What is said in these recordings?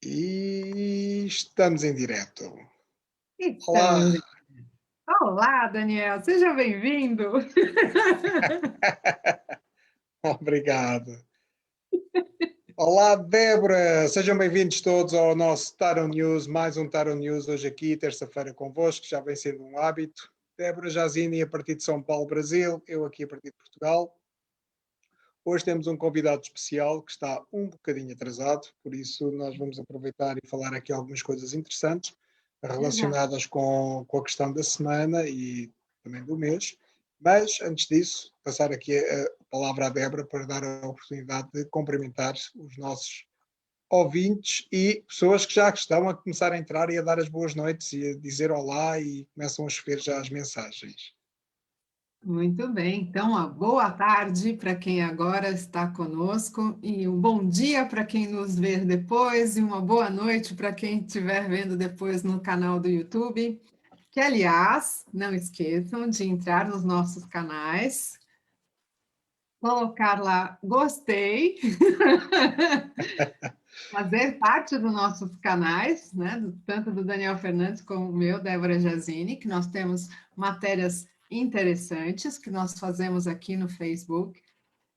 E estamos em direto. Olá, Estamos. Olá, Daniel, seja bem-vindo. obrigado. Olá, Débora, sejam bem-vindos todos ao nosso Tarot News, mais um Tarot News hoje aqui, terça-feira convosco, já vem sendo um hábito. Débora Jazini a partir de São Paulo, Brasil, eu aqui a partir de Portugal. Hoje temos um convidado especial que está um bocadinho atrasado, por isso nós vamos aproveitar e falar aqui algumas coisas interessantes Exato. relacionadas com a questão da semana e também do mês. Mas, antes disso, passar aqui a palavra à Débora para dar a oportunidade de cumprimentar os nossos ouvintes e pessoas que já estão a começar a entrar e a dar as boas noites e a dizer olá e começam a chover já as mensagens. Muito bem, então, uma boa tarde para quem agora está conosco e um bom dia para quem nos vê depois e uma boa noite para quem estiver vendo depois no canal do YouTube. Que, aliás, não esqueçam de entrar nos nossos canais, colocar lá gostei, fazer parte dos nossos canais, né? Tanto do Daniel Fernandes como o meu, Débora Jazini, que nós temos matérias interessantes que nós fazemos aqui no Facebook.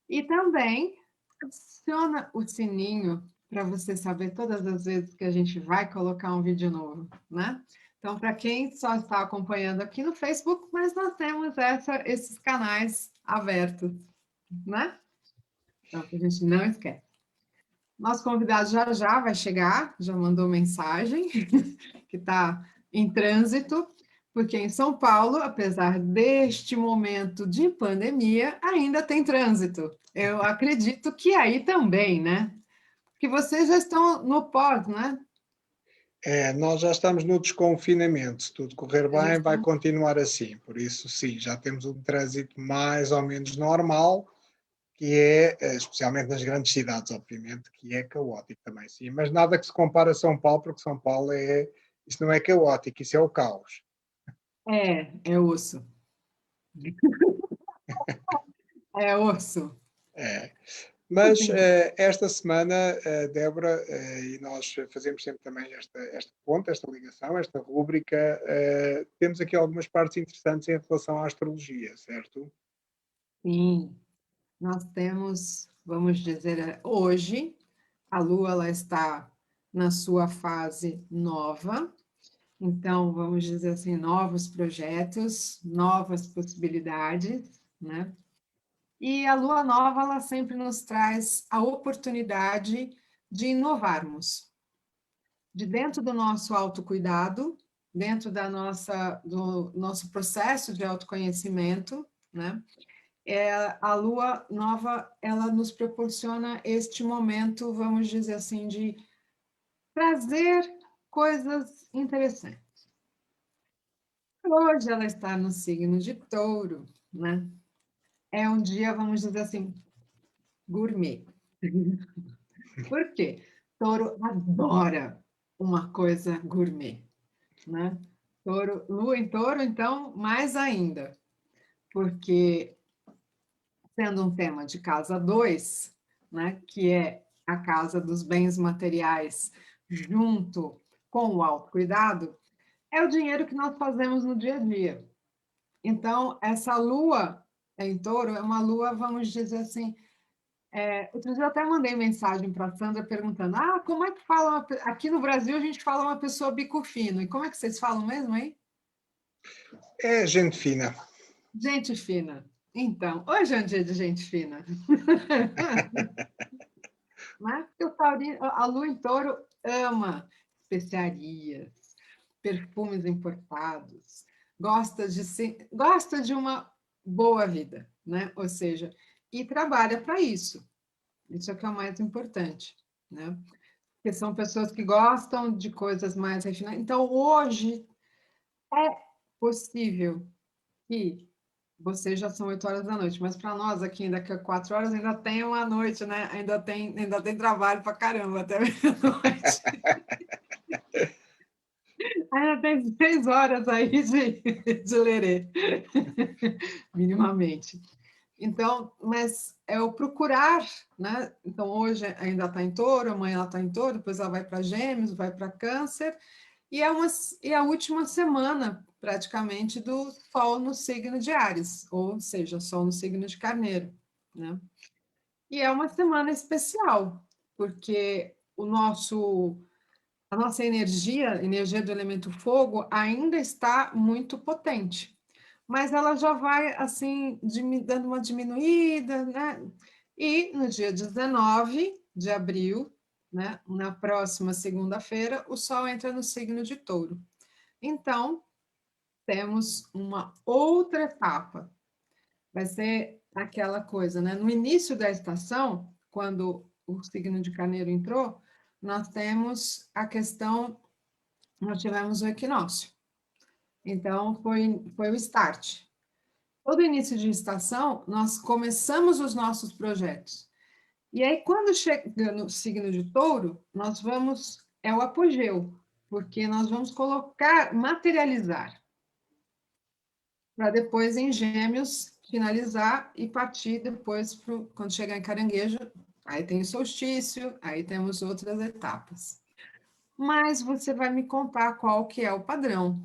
E também adiciona o sininho para você saber todas as vezes que a gente vai colocar um vídeo novo, né? Então, para quem só está acompanhando aqui no Facebook, mas nós temos esses canais abertos, né? Então, que a gente não esquece. Nosso convidado já já vai chegar, já mandou mensagem, que está em trânsito, porque em São Paulo, apesar deste momento de pandemia, ainda tem trânsito. Eu acredito que aí também, né? Que vocês já estão no pós, né? Nós já estamos no desconfinamento. Se tudo correr Vocês já bem, vai estão... continuar assim. Por isso, sim, já temos um trânsito mais ou menos normal, que é, especialmente nas grandes cidades, obviamente, que é caótico também, sim. Mas nada que se compare a São Paulo, porque São Paulo isso não é caótico, isso é o caos. É osso. É osso. É. Mas esta semana, Débora, e nós fazemos sempre também esta ponta, esta ligação, esta rúbrica, temos aqui algumas partes interessantes em relação à astrologia, certo? Sim, nós temos, vamos dizer, hoje, a Lua ela está na sua fase nova, então, vamos dizer assim, novos projetos, novas possibilidades, né? E a Lua Nova, ela sempre nos traz a oportunidade de inovarmos, de dentro do nosso autocuidado, dentro do nosso processo de autoconhecimento, né? A Lua Nova, ela nos proporciona este momento, vamos dizer assim, de trazer coisas interessantes. Hoje ela está no signo de Touro, né? É um dia, vamos dizer assim, gourmet. Por quê? Touro adora uma coisa gourmet, né? Touro, Lua em Touro, então, mais ainda, porque sendo um tema de casa 2, né, que é a casa dos bens materiais junto com o autocuidado, é o dinheiro que nós fazemos no dia a dia. Então, essa lua em Touro é uma lua, vamos dizer assim, outro dia eu até mandei mensagem para a Sandra perguntando, como é que fala, aqui no Brasil a gente fala uma pessoa bico fino, e como é que vocês falam mesmo, hein? É gente fina. Gente fina. Então, hoje é um dia de gente fina. Né? Porque a lua em Touro ama especiarias, perfumes importados, gosta de uma boa vida, né? Ou seja, e trabalha para isso. Isso é que é o mais importante, né? Porque são pessoas que gostam de coisas mais refinadas. Então, hoje é possível que vocês já são 8 horas da noite, mas para nós aqui ainda que 4 horas ainda tem uma noite, né? Ainda tem trabalho para caramba até meia-noite. Ainda tem 6 horas aí de lerê, minimamente. Então, mas é o procurar, né? Então, hoje ainda está em Touro, amanhã ela está em Touro, depois ela vai para Gêmeos, vai para Câncer, e a última semana, praticamente, do Sol no signo de Áries, ou seja, Sol no signo de Carneiro, né? E é uma semana especial, porque a nossa energia, energia do elemento fogo, ainda está muito potente, mas ela já vai assim dando uma diminuída, né? E no dia 19 de abril, né, na próxima segunda-feira, o Sol entra no signo de Touro. Então, temos uma outra etapa. Vai ser aquela coisa, né? No início da estação, quando o signo de Carneiro entrou, nós temos a questão, nós tivemos o equinócio. Então, foi o start. Todo início de estação, nós começamos os nossos projetos. E aí, quando chega no signo de Touro, é o apogeu, porque nós vamos colocar, materializar, para depois em Gêmeos finalizar e partir depois, quando chegar em Caranguejo, aí tem o solstício, aí temos outras etapas. Mas você vai me contar qual que é o padrão.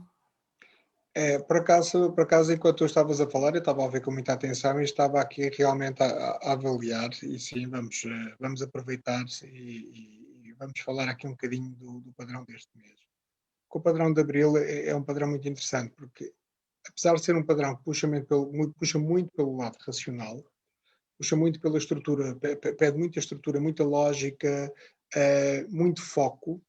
Por acaso, enquanto tu estavas a falar, eu estava a ver com muita atenção e estava aqui realmente a avaliar, e sim, vamos aproveitar e vamos falar aqui um bocadinho do padrão deste mês. O padrão de Abril é um padrão muito interessante, porque apesar de ser um padrão que puxa muito pelo lado racional, puxa muito pela estrutura, pede muita estrutura, muita lógica, muito foco,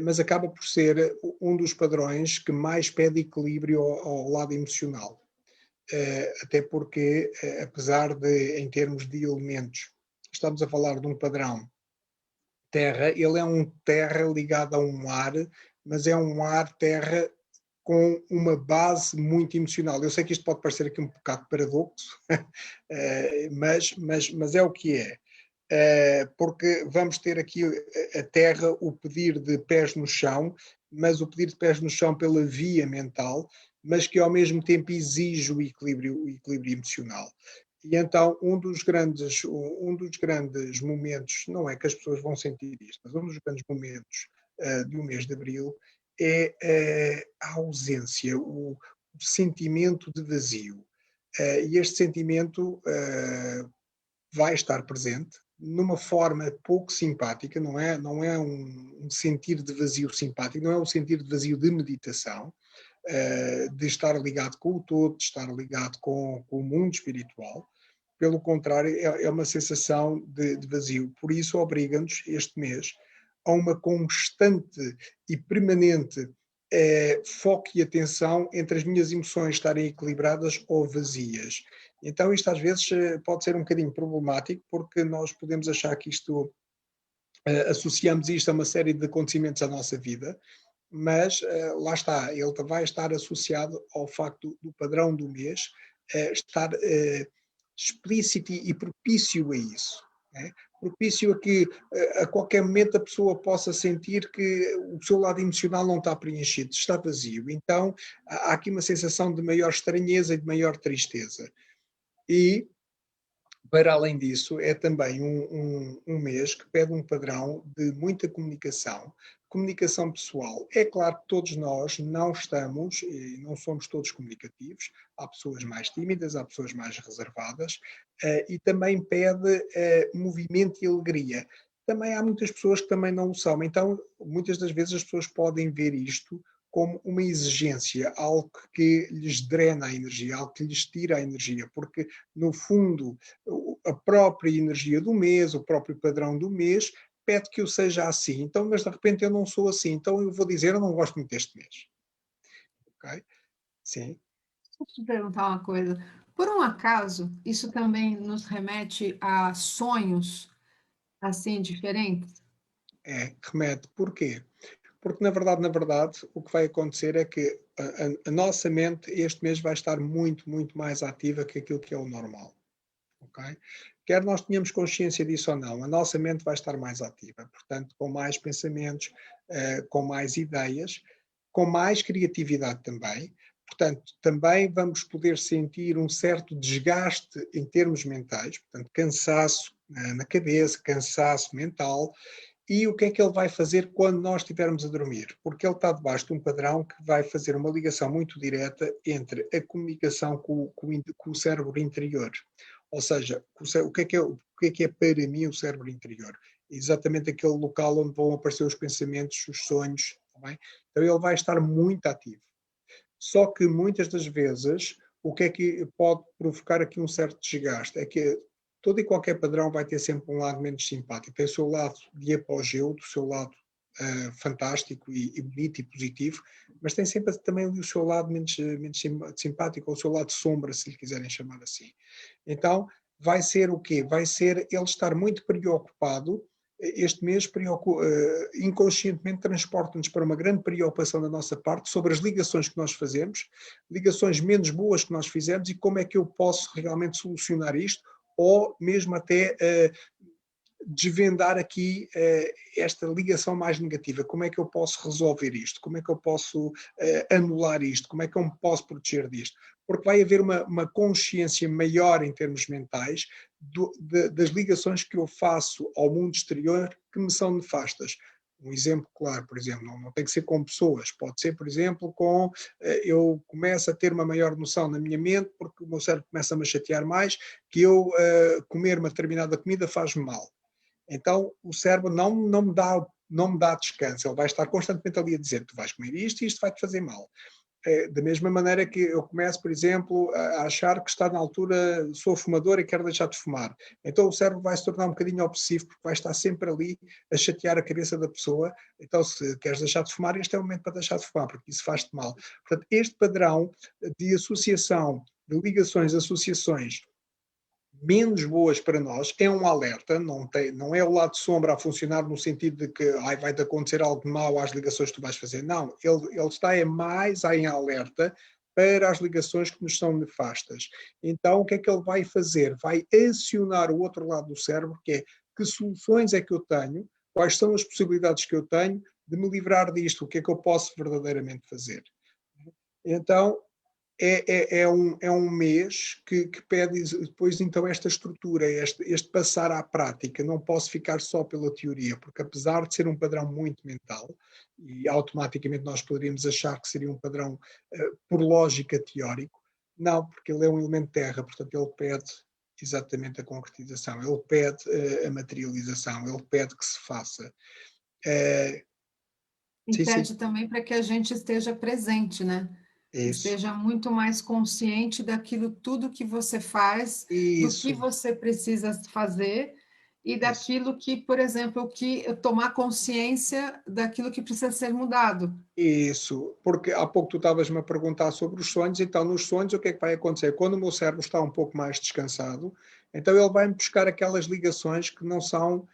mas acaba por ser um dos padrões que mais pede equilíbrio ao lado emocional. Até porque, apesar de, em termos de elementos, estamos a falar de um padrão terra, ele é um terra ligado a um ar, mas é um ar terra com uma base muito emocional. Eu sei que isto pode parecer aqui um bocado paradoxo, mas é o que é. Porque vamos ter aqui a Terra o pedir de pés no chão, mas o pedir de pés no chão pela via mental, mas que ao mesmo tempo exige o equilíbrio emocional. E então um dos grandes momentos, não é que as pessoas vão sentir isto, mas um dos grandes momentos do mês de Abril é a ausência, o sentimento de vazio. E este sentimento vai estar presente numa forma pouco simpática, não é um sentir de vazio simpático, não é um sentir de vazio de meditação, de estar ligado com o todo, de estar ligado com o mundo espiritual. Pelo contrário, é uma sensação de vazio. Por isso, obriga-nos, este mês, a uma constante e permanente foco e atenção entre as minhas emoções estarem equilibradas ou vazias. Então, isto às vezes pode ser um bocadinho problemático, porque nós podemos achar que isto, associamos isto a uma série de acontecimentos da nossa vida, mas lá está, ele vai estar associado ao facto do padrão do mês estar explícito e propício a isso. Né? Propício a que a qualquer momento a pessoa possa sentir que o seu lado emocional não está preenchido, está vazio. Então há aqui uma sensação de maior estranheza e de maior tristeza. E para além disso, é também um mês que pede um padrão de muita comunicação pessoal. É claro que todos nós não estamos e não somos todos comunicativos, há pessoas mais tímidas, há pessoas mais reservadas, e também pede movimento e alegria. Também há muitas pessoas que também não o são, então muitas das vezes as pessoas podem ver isto como uma exigência, algo que lhes drena a energia, algo que lhes tira a energia, porque no fundo a própria energia do mês, o próprio padrão do mês, pede que eu seja assim. Então, mas de repente eu não sou assim. Então eu vou dizer, eu não gosto muito deste mês. Ok? Sim. Deixa eu te perguntar uma coisa. Por um acaso, isso também nos remete a sonhos assim diferentes? Remete. Porquê? Porque na verdade, o que vai acontecer é que a nossa mente este mês vai estar muito, muito mais ativa que aquilo que é o normal. Okay? Quer nós tenhamos consciência disso ou não, a nossa mente vai estar mais ativa, portanto, com mais pensamentos, com mais ideias, com mais criatividade também, Portanto, também vamos poder sentir um certo desgaste em termos mentais, portanto, cansaço na cabeça, cansaço mental. E o que é que ele vai fazer quando nós estivermos a dormir? Porque ele está debaixo de um padrão que vai fazer uma ligação muito direta entre a comunicação com o cérebro interior. Ou seja, o que é para mim o cérebro interior? Exatamente aquele local onde vão aparecer os pensamentos, os sonhos. Tá bem? Então ele vai estar muito ativo. Só que muitas das vezes, o que é que pode provocar aqui um certo desgaste? É que todo e qualquer padrão vai ter sempre um lado menos simpático. Tem o seu lado de apogeu, do seu lado fantástico e bonito e positivo, mas tem sempre também o seu lado menos simpático, ou o seu lado sombra, se lhe quiserem chamar assim. Então, vai ser o quê? Vai ser ele estar muito preocupado. Este mês inconscientemente transporta-nos para uma grande preocupação da nossa parte sobre as ligações que nós fazemos, ligações menos boas que nós fizemos e como é que eu posso realmente solucionar isto, ou mesmo até desvendar aqui esta ligação mais negativa. Como é que eu posso resolver isto? Como é que eu posso anular isto? Como é que eu me posso proteger disto? Porque vai haver uma consciência maior em termos mentais das ligações que eu faço ao mundo exterior que me são nefastas. Um exemplo claro, por exemplo, não tem que ser com pessoas, pode ser, por exemplo, eu começo a ter uma maior noção na minha mente, porque o meu cérebro começa a me chatear mais, que eu comer uma determinada comida faz-me mal. Então o cérebro não me dá descanso, ele vai estar constantemente ali a dizer, tu vais comer isto e isto vai-te fazer mal. Da mesma maneira que eu começo, por exemplo, a achar que está na altura, sou fumador e quero deixar de fumar. Então o cérebro vai se tornar um bocadinho obsessivo, porque vai estar sempre ali a chatear a cabeça da pessoa. Então, se queres deixar de fumar, este é o momento para deixar de fumar, porque isso faz-te mal. Portanto, este padrão de associação, de ligações, associações menos boas para nós, é um alerta, não é o lado sombra a funcionar no sentido de que vai-te acontecer algo de mau às ligações que tu vais fazer. Não, ele está mais em alerta para as ligações que nos são nefastas. Então, o que é que ele vai fazer? Vai acionar o outro lado do cérebro, que é que soluções é que eu tenho, quais são as possibilidades que eu tenho de me livrar disto, o que é que eu posso verdadeiramente fazer. Então, é um mês que pede depois então esta estrutura, este passar à prática. Não posso ficar só pela teoria, porque apesar de ser um padrão muito mental, e automaticamente nós poderíamos achar que seria um padrão por lógica teórico, não, porque ele é um elemento terra, portanto ele pede exatamente a concretização, ele pede a materialização, ele pede que se faça. E Sim, sim, pede também para que a gente esteja presente, né? é isso. Esteja muito mais consciente daquilo tudo que você faz, do que Isso, você precisa fazer e isso. daquilo que, por exemplo, tomar consciência daquilo que precisa ser mudado. Isso, porque há pouco tu estavas-me a perguntar sobre os sonhos, então nos sonhos o que é que vai acontecer? Quando o meu cérebro está um pouco mais descansado, então ele vai-me buscar aquelas ligações que não são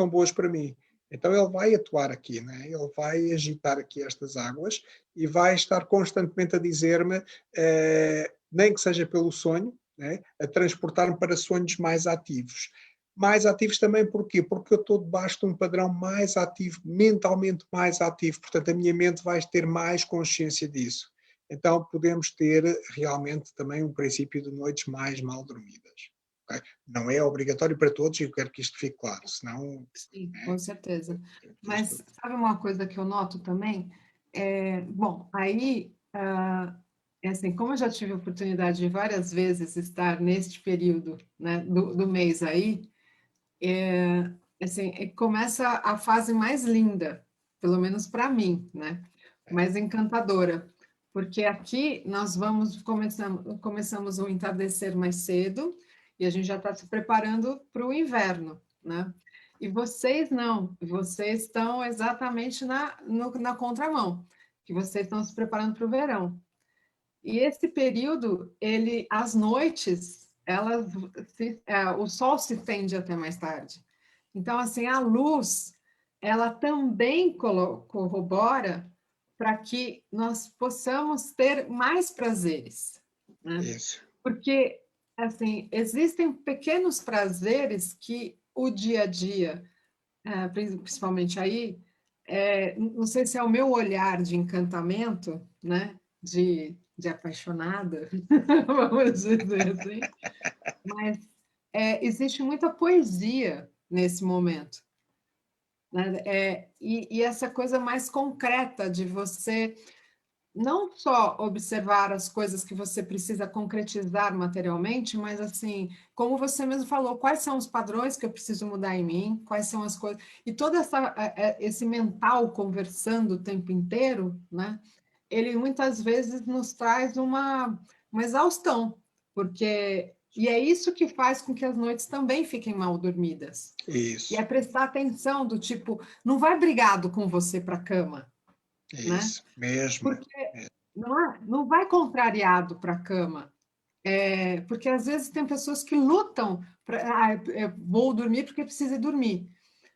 boas para mim. Então ele vai atuar aqui, né? Ele vai agitar aqui estas águas e vai estar constantemente a dizer-me, nem que seja pelo sonho, né? A transportar-me para sonhos mais ativos também porquê? Porque eu estou debaixo de um padrão mais ativo, mentalmente mais ativo, portanto a minha mente vai ter mais consciência disso. Então podemos ter realmente também um princípio de noites mais mal dormidas. Okay? Não é obrigatório para todos e eu quero que isto fique claro, senão... Sim, É, com certeza. isto, Mas sabe uma coisa que eu noto também? Bom, aí, é assim, como eu já tive a oportunidade de várias vezes estar neste período, né, do mês aí, assim, começa a fase mais linda, pelo menos para mim, né? Mais encantadora, porque aqui nós começamos o entardecer mais cedo e a gente já está se preparando para o inverno, né? E vocês não, vocês estão exatamente na contramão, que vocês estão se preparando para o verão. E esse período, as noites, o sol se estende até mais tarde. Então, assim, a luz, ela também corrobora para que nós possamos ter mais prazeres, né? isso, Porque, assim, existem pequenos prazeres que o dia a dia, principalmente aí, não sei se é o meu olhar de encantamento, né? de apaixonada, vamos dizer assim, mas existe muita poesia nesse momento, né? E essa coisa mais concreta de você não só observar as coisas que você precisa concretizar materialmente, mas assim, como você mesmo falou, quais são os padrões que eu preciso mudar em mim, quais são as coisas, e todo esse mental conversando o tempo inteiro, né? Ele muitas vezes nos traz uma exaustão, porque e é isso que faz com que as noites também fiquem mal dormidas. E é Isso, prestar atenção do tipo, não vai brigado com você para a cama, né? isso, mesmo. Porque não vai contrariado para a cama. Porque às vezes tem pessoas que lutam para vou dormir porque precisa dormir.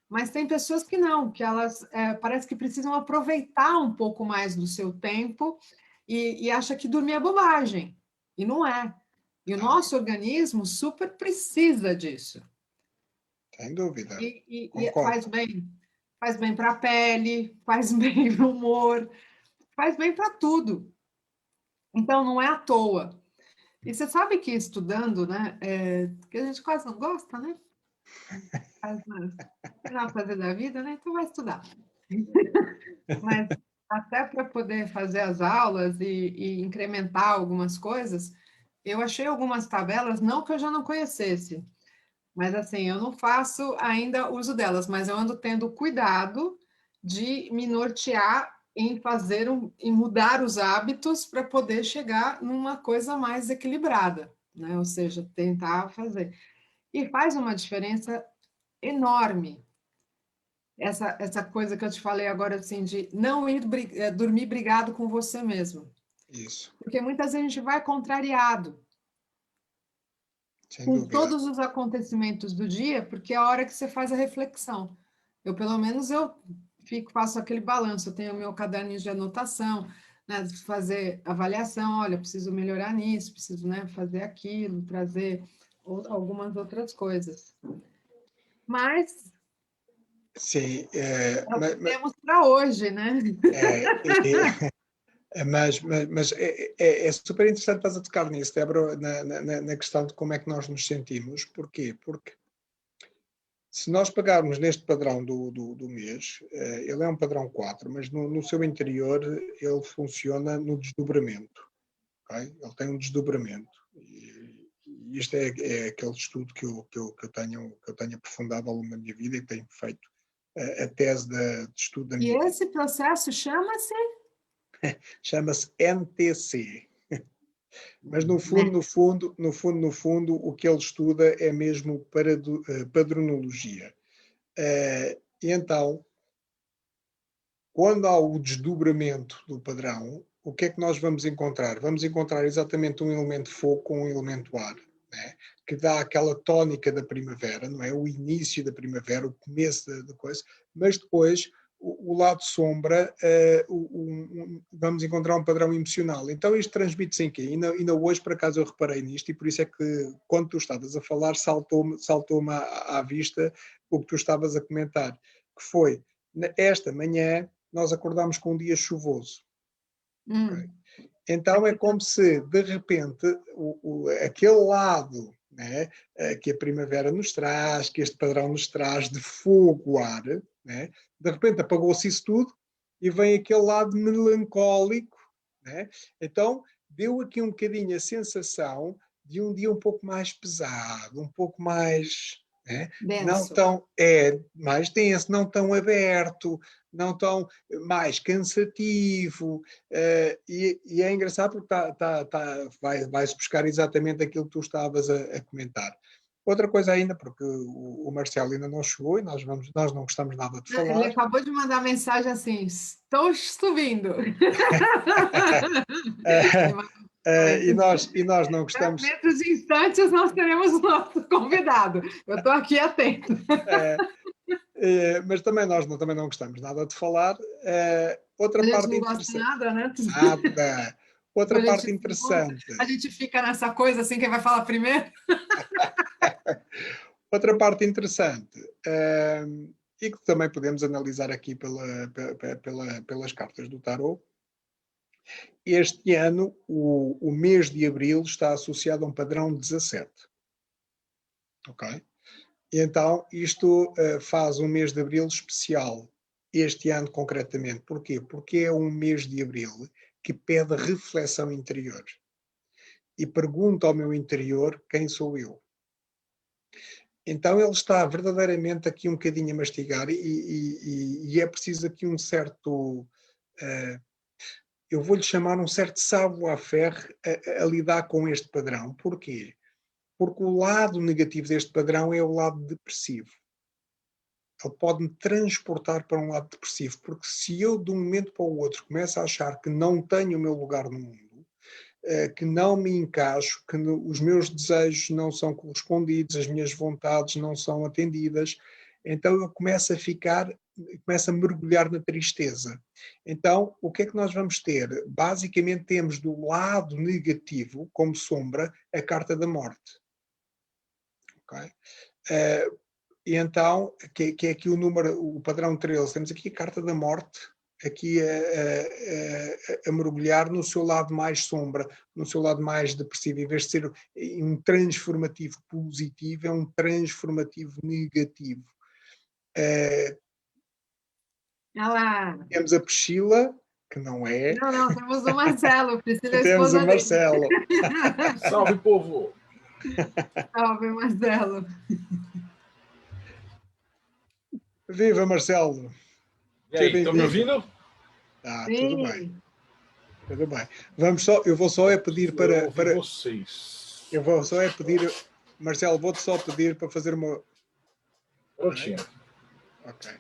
Mas tem pessoas que não, que elas parece que precisam aproveitar um pouco mais do seu tempo e acha que dormir é bobagem. E não é. E o Não, nosso organismo super precisa disso. sem dúvida. E Concordo. faz bem para a pele, faz bem para o humor, faz bem para tudo. Então não é à toa. E você sabe que estudando, né, que a gente quase não gosta, né? Faz final fazer da vida, né? Então vai estudar. Mas até para poder fazer as aulas e incrementar algumas coisas, eu achei algumas tabelas, não que eu já não conhecesse, mas assim, eu não faço ainda uso delas, mas eu ando tendo cuidado de me nortear em em mudar os hábitos para poder chegar numa coisa mais equilibrada, né? Ou seja, tentar fazer. E faz uma diferença enorme essa coisa que eu te falei agora, assim, de não ir dormir brigado com você mesmo. Isso, Porque muitas vezes a gente vai contrariado sem com dúvida. todos os acontecimentos do dia, porque é a hora que você faz a reflexão. Eu, pelo menos, faço aquele balanço, eu tenho meu caderninho de anotação, né, fazer avaliação, olha, preciso melhorar nisso, preciso, né, fazer aquilo, trazer algumas outras coisas. Mas Sim, é o que temos para hoje, né? é, mas é super interessante estás a tocar nisso, Débora, na questão de como é que nós nos sentimos. Porquê? Porque se nós pegarmos neste padrão do mês, ele é um padrão 4, mas no seu interior ele funciona no desdobramento. Okay? Ele tem um desdobramento. E isto é aquele estudo que eu tenho aprofundado ao longo da minha vida e tenho feito a tese de estudo da E minha vida. esse processo chama-se Chama-se NTC. Mas no fundo, né? no fundo, o que ele estuda é mesmo padronologia. E então, quando há o desdobramento do padrão, o que é que nós vamos encontrar? Vamos encontrar exatamente um elemento fogo com um elemento ar, né? Que dá aquela tónica da primavera, não é? O início da primavera, o começo da coisa, mas depois o lado sombra, vamos encontrar um padrão emocional. Então isto transmite-se em quê? Ainda hoje, por acaso, eu reparei nisto e por isso é que, quando tu estavas a falar, saltou-me à vista o que tu estavas a comentar, que foi, esta manhã, nós acordámos com um dia chuvoso. Okay? Então é Aqui como se, de repente, aquele lado, né, que a primavera nos traz, que este padrão nos traz de fogo, ar, né, de repente apagou-se isso tudo e vem aquele lado melancólico. Né? Então deu aqui um bocadinho a sensação de um dia um pouco mais pesado, um pouco mais... Né? Não denso. tão mais denso, não tão aberto, não tão mais cansativo, e é engraçado porque vai-se buscar exatamente aquilo que tu estavas a comentar. Outra coisa ainda, porque o Marcelo ainda não chegou e nós não gostamos nada de Ele falar. acabou de mandar mensagem assim: estou subindo. Ele mandou E nós não 10 gostamos. metros de instantes, nós teremos o nosso convidado. Eu estou aqui atento. Uh, mas também não gostamos nada de falar. Outra A gente parte não gosta interessante. nada, né? Nada. Outra parte A interessante. gente fica nessa coisa assim, quem vai falar primeiro? Outra parte interessante, e que também podemos analisar aqui pelas cartas do tarot, Este ano, o mês de abril está associado a um padrão 17. Ok? E então, isto faz um mês de abril especial, este ano concretamente. Porquê? Porque é um mês de abril que pede reflexão interior. E pergunta ao meu interior quem sou eu. Então ele está verdadeiramente aqui um bocadinho a mastigar e é preciso aqui um certo, eu vou-lhe chamar um certo savoir-faire a lidar com este padrão. Porquê? Porque o lado negativo deste padrão é o lado depressivo. Ele pode-me transportar para um lado depressivo, porque se eu de um momento para o outro começo a achar que não tenho o meu lugar no mundo, que não me encaixo, que os meus desejos não são correspondidos, as minhas vontades não são atendidas, então eu começo a ficar, começo a mergulhar na tristeza. Então, o que é que nós vamos ter? Basicamente temos do lado negativo, como sombra, a carta da morte. Ok? E então, que é aqui o número, o padrão 13, temos aqui a carta da morte, aqui a mergulhar no seu lado mais sombra, no seu lado mais depressivo, em vez de ser um transformativo positivo, é um transformativo negativo. Olá! Temos a Priscila, que não é, Não, temos o Marcelo, Priscila é a temos o esposa dele. Marcelo. Salve, povo! Salve, Marcelo. Viva, Marcelo! E aí, estão me ouvindo? Tudo bem. Tudo bem. Vamos só, eu vou só pedir para vocês. Eu vou só pedir, Marcelo, vou-te só pedir para fazer uma. Prontinho. Ok.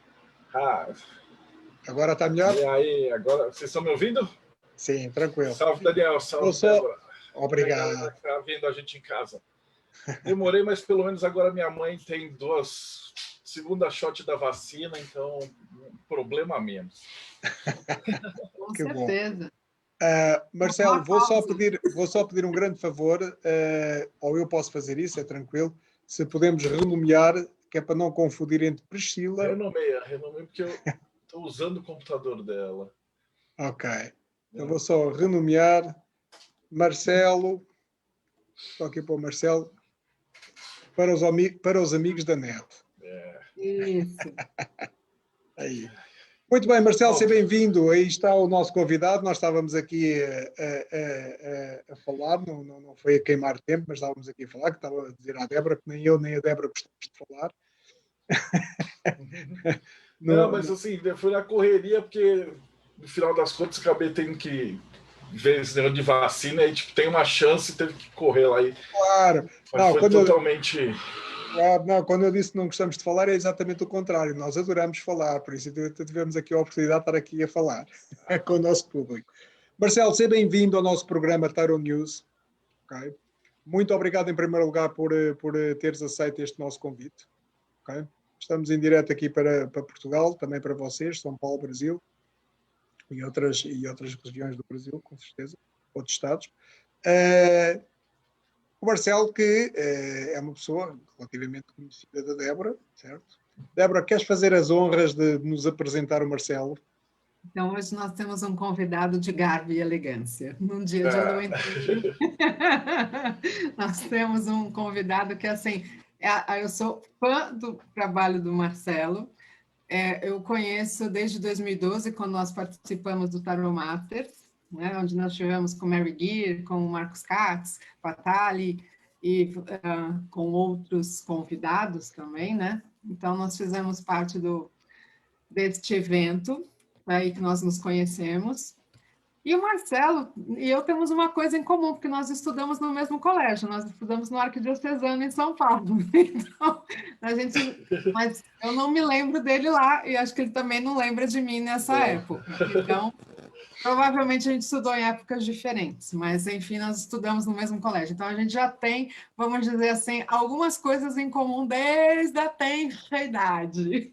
Agora está melhor? E aí, agora vocês estão me ouvindo? Sim, tranquilo. Salve, Daniel. Salve, Débora. Obrigado. Está vendo a gente em casa. Demorei, mas pelo menos agora minha mãe tem segunda shot da vacina, então problema menos. Com certeza. Marcelo, vou só pedir um grande favor, ou eu posso fazer isso, é tranquilo, se podemos renomear, que é para não confundir entre Priscila... Renomei porque eu estou usando o computador dela. Ok. Eu vou só renomear Marcelo, estou aqui para o Marcelo, para os amigos da net. Isso. Aí. Muito bem, Marcelo, seja bem-vindo. Aí está o nosso convidado. Nós estávamos aqui a falar, não foi a queimar tempo, mas estávamos aqui a falar, que estava a dizer à Débora que nem eu nem a Débora gostamos de falar. Mas assim, foi na correria, porque no final das contas acabei tendo que ver esse negócio de vacina e tipo, tem uma chance e teve que correr lá. Claro. Mas foi totalmente... Não, quando eu disse que não gostamos de falar, é exatamente o contrário. Nós adoramos falar, por isso tivemos aqui a oportunidade de estar aqui a falar com o nosso público. Marcelo, seja bem-vindo ao nosso programa Tarot News. Okay? Muito obrigado, em primeiro lugar, por teres aceito este nosso convite. Okay? Estamos em direto aqui para Portugal, também para vocês, São Paulo, Brasil, e outras regiões do Brasil, com certeza, outros estados. O Marcelo, que é uma pessoa relativamente conhecida da Débora, certo? Débora, queres fazer as honras de nos apresentar o Marcelo? Então, hoje nós temos um convidado de garbo e elegância. Num dia de lua em nós temos um convidado que, assim, eu sou fã do trabalho do Marcelo. Eu conheço desde 2012, quando nós participamos do Tarot Masters, né, onde nós tivemos com Mary Gear, com o Marcos Katz, com a Thali, e com outros convidados também, né? Então, nós fizemos parte deste evento, aí que nós nos conhecemos. E o Marcelo e eu temos uma coisa em comum, porque nós estudamos no mesmo colégio, nós estudamos no Arquidiocesano em São Paulo. Então, mas eu não me lembro dele lá, e acho que ele também não lembra de mim nessa época. Então, provavelmente a gente estudou em épocas diferentes, mas, enfim, nós estudamos no mesmo colégio. Então, a gente já tem, vamos dizer assim, algumas coisas em comum desde a tenra idade.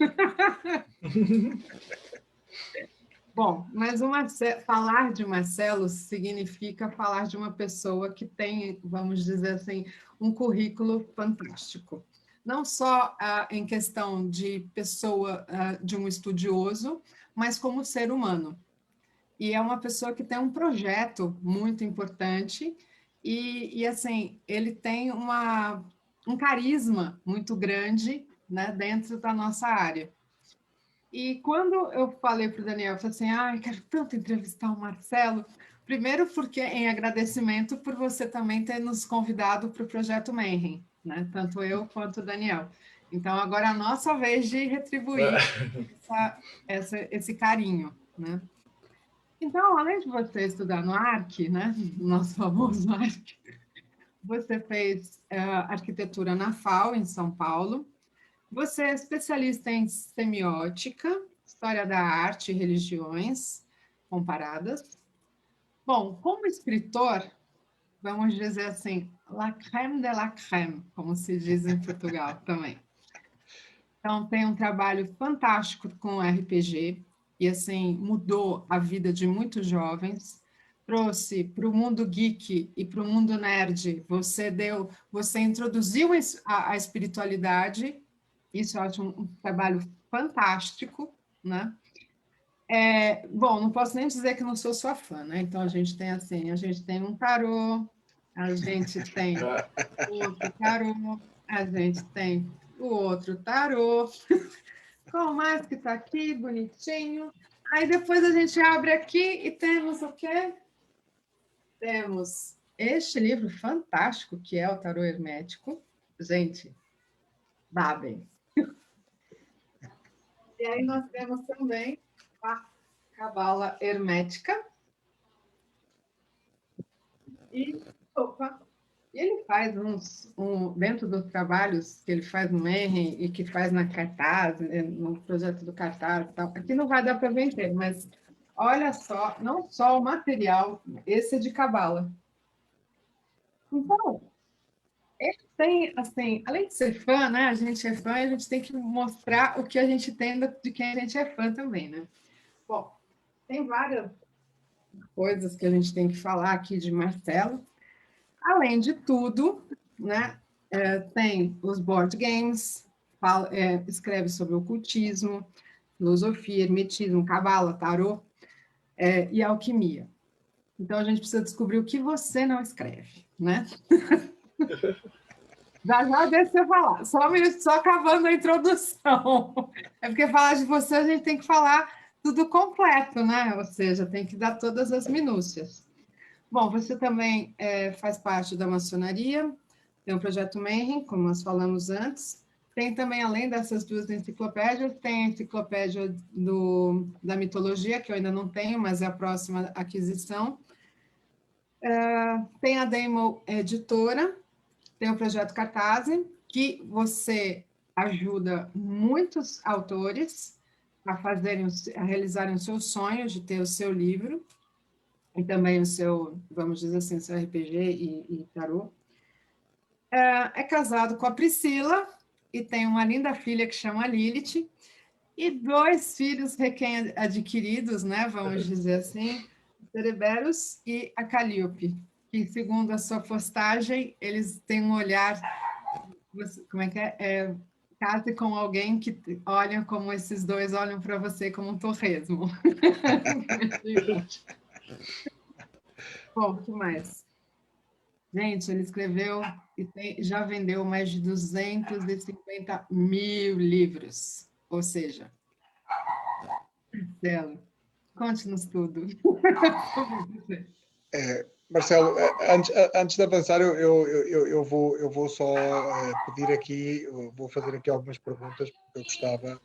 Bom, mas falar de Marcelo significa falar de uma pessoa que tem, vamos dizer assim, um currículo fantástico. Não só em questão de pessoa, de um estudioso, mas como ser humano. e é uma pessoa que tem um projeto muito importante e assim, ele tem um carisma muito grande, né, dentro da nossa área. E quando eu falei para o Daniel, eu falei assim, eu quero tanto entrevistar o Marcelo, primeiro porque em agradecimento por você também ter nos convidado para o Projeto Mayhem, né? Tanto eu quanto o Daniel. Então, agora é a nossa vez de retribuir esse carinho, né? Então, além de você estudar no ARC, né? Nosso famoso ARC, você fez arquitetura na FAU, em São Paulo. Você é especialista em semiótica, história da arte e religiões comparadas. Bom, como escritor, vamos dizer assim, la crème de la crème, como se diz em Portugal também. Então, tem um trabalho fantástico com RPG, e assim, mudou a vida de muitos jovens, trouxe para o mundo geek e para o mundo nerd, você introduziu a espiritualidade, isso eu acho um trabalho fantástico, né? Bom, não posso nem dizer que não sou sua fã, né? Então a gente tem assim, a gente tem um tarô, a gente tem outro tarô, a gente tem o outro tarô, qual mais que está aqui, bonitinho. Aí depois a gente abre aqui e temos o quê? Temos este livro fantástico que é o Tarô Hermético. Gente, babem. E aí nós temos também a Cabala Hermética. E, ele faz dentro dos trabalhos que ele faz no Mayhem e que faz na Cartaz, no projeto do Cartaz, tal. Aqui não vai dar para vender, mas olha só, não só o material, esse é de Cabala. Então, ele tem, assim, além de ser fã, né? A gente é fã, a gente tem que mostrar o que a gente tem de quem a gente é fã também, né? Bom, tem várias coisas que a gente tem que falar aqui de Marcelo. Além de tudo, né, tem os board games, escreve sobre ocultismo, filosofia, hermetismo, cabala, tarô e alquimia. Então, a gente precisa descobrir o que você não escreve, né? Já deixa eu falar, só acabando a introdução. É porque falar de você, a gente tem que falar tudo completo, né? Ou seja, tem que dar todas as minúcias. Bom, você também faz parte da maçonaria, tem o Projeto Mayhem, como nós falamos antes. Tem também, além dessas duas enciclopédias, tem a enciclopédia da mitologia, que eu ainda não tenho, mas é a próxima aquisição. Tem a Demo Editora, tem o Projeto Cartaz, que você ajuda muitos autores a realizarem os seus sonhos de ter o seu livro, e também o seu, vamos dizer assim, seu RPG e tarô. É casado com a Priscila e tem uma linda filha que chama Lilith e 2 filhos recém-adquiridos, né, vamos dizer assim, Cereberos e a Calíope, que, segundo a sua postagem, eles têm um olhar, como é que é? Case com alguém que olha como esses 2 olham para você como um torresmo. Bom, o que mais? Gente, ele escreveu e já vendeu mais de 250 mil livros. Ou seja, Marcelo, conte-nos tudo. Marcelo, antes de avançar, eu vou só pedir aqui, vou fazer aqui algumas perguntas, porque eu gostava,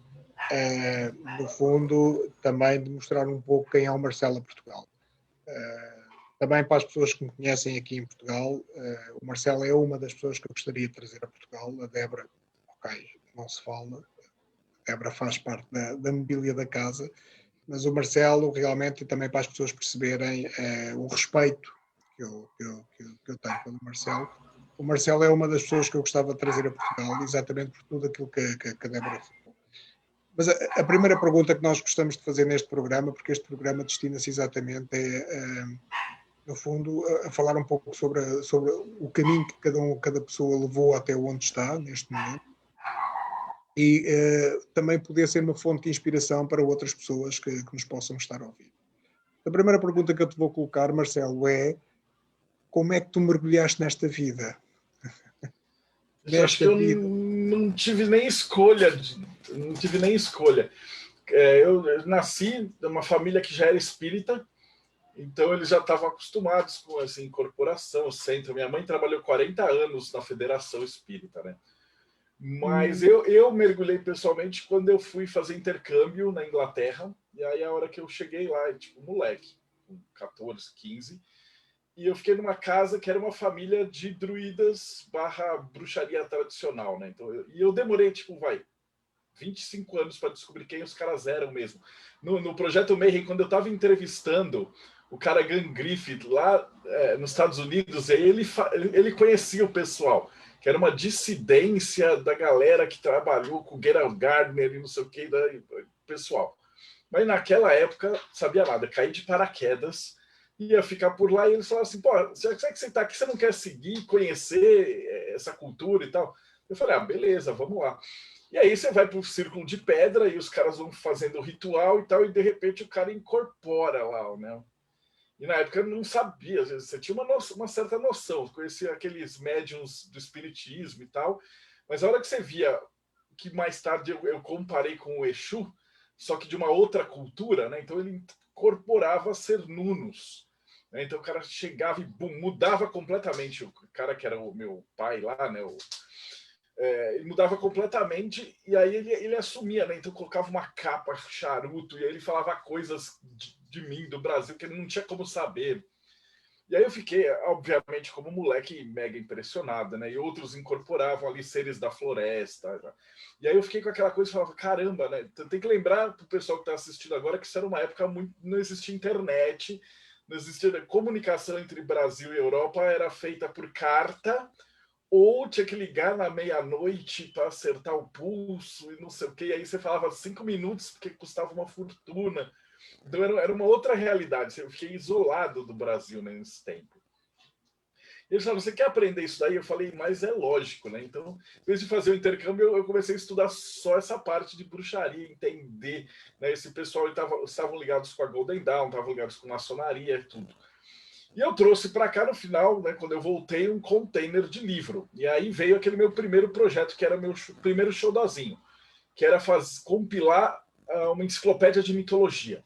no fundo, também de mostrar um pouco quem é o Marcelo a Portugal. Também para as pessoas que me conhecem aqui em Portugal, o Marcelo é uma das pessoas que eu gostaria de trazer a Portugal. A Débora, ok, não se fala, a Débora faz parte da mobília da casa, mas o Marcelo realmente, também para as pessoas perceberem o respeito que eu tenho pelo Marcelo. O Marcelo é uma das pessoas que eu gostava de trazer a Portugal, exatamente por tudo aquilo que a Débora falou. Mas a primeira pergunta que nós gostamos de fazer neste programa, porque este programa destina-se exatamente no fundo, a falar um pouco sobre o caminho que cada pessoa levou até onde está, neste momento, e também poder ser uma fonte de inspiração para outras pessoas que nos possam estar a ouvir. A primeira pergunta que eu te vou colocar, Marcelo, é como é que tu mergulhaste nesta vida? Eu acho que eu não tive nem escolha. Não tive nem escolha. Eu nasci numa família que já era espírita, então eles já estavam acostumados com assim, incorporação, centro. Minha mãe trabalhou 40 anos na Federação Espírita, né? Mas eu mergulhei pessoalmente quando eu fui fazer intercâmbio na Inglaterra, e aí a hora que eu cheguei lá, tipo, moleque, com 14, 15, e eu fiquei numa casa que era uma família de druidas barra bruxaria tradicional, né? Então, eu demorei, tipo, 25 anos para descobrir quem os caras eram mesmo. No Projeto Mayhem, quando eu estava entrevistando o cara Gun Griffith lá nos Estados Unidos, ele conhecia o pessoal, que era uma dissidência da galera que trabalhou com o Gerald Gardner e não sei o que, pessoal. Mas naquela época, sabia nada, caí de paraquedas, ia ficar por lá e eles falavam assim, pô, já que você está aqui, você não quer seguir, conhecer essa cultura e tal? Eu falei, beleza, vamos lá. E aí você vai para o círculo de pedra e os caras vão fazendo o ritual e tal, e de repente o cara incorpora lá, né? E na época eu não sabia, às vezes você tinha uma certa noção, conhecia aqueles médiums do espiritismo e tal, mas a hora que você via, que mais tarde eu comparei com o Exu, só que de uma outra cultura, né? Então ele incorporava ser nunos. Né? Então o cara chegava e mudava completamente. O cara que era o meu pai lá, né? Ele mudava completamente e aí ele assumia, né? Então colocava uma capa, charuto, e aí ele falava coisas de mim, do Brasil, que ele não tinha como saber. E aí eu fiquei, obviamente, como moleque, mega impressionado, né? E outros incorporavam ali seres da floresta. Né? E aí eu fiquei com aquela coisa e falava, caramba, né? Tem que lembrar pro pessoal que está assistindo agora que isso era uma época muito... não existia internet, não existia comunicação entre Brasil e Europa, era feita por carta, ou tinha que ligar na meia-noite para acertar o pulso e não sei o quê. E aí você falava 5 minutos porque custava uma fortuna. Então era uma outra realidade. Eu fiquei isolado do Brasil, né, nesse tempo. E eles falaram, você quer aprender isso daí? Eu falei, mas é lógico, né? Então, em vez de fazer o intercâmbio, eu comecei a estudar só essa parte de bruxaria, entender. Né? Esse pessoal estavam ligados com a Golden Dawn, estavam ligados com maçonaria e tudo. E eu trouxe para cá no final, né, quando eu voltei, um container de livro. E aí veio aquele meu primeiro projeto, que era meu primeiro showzinho, que era compilar uma enciclopédia de mitologia.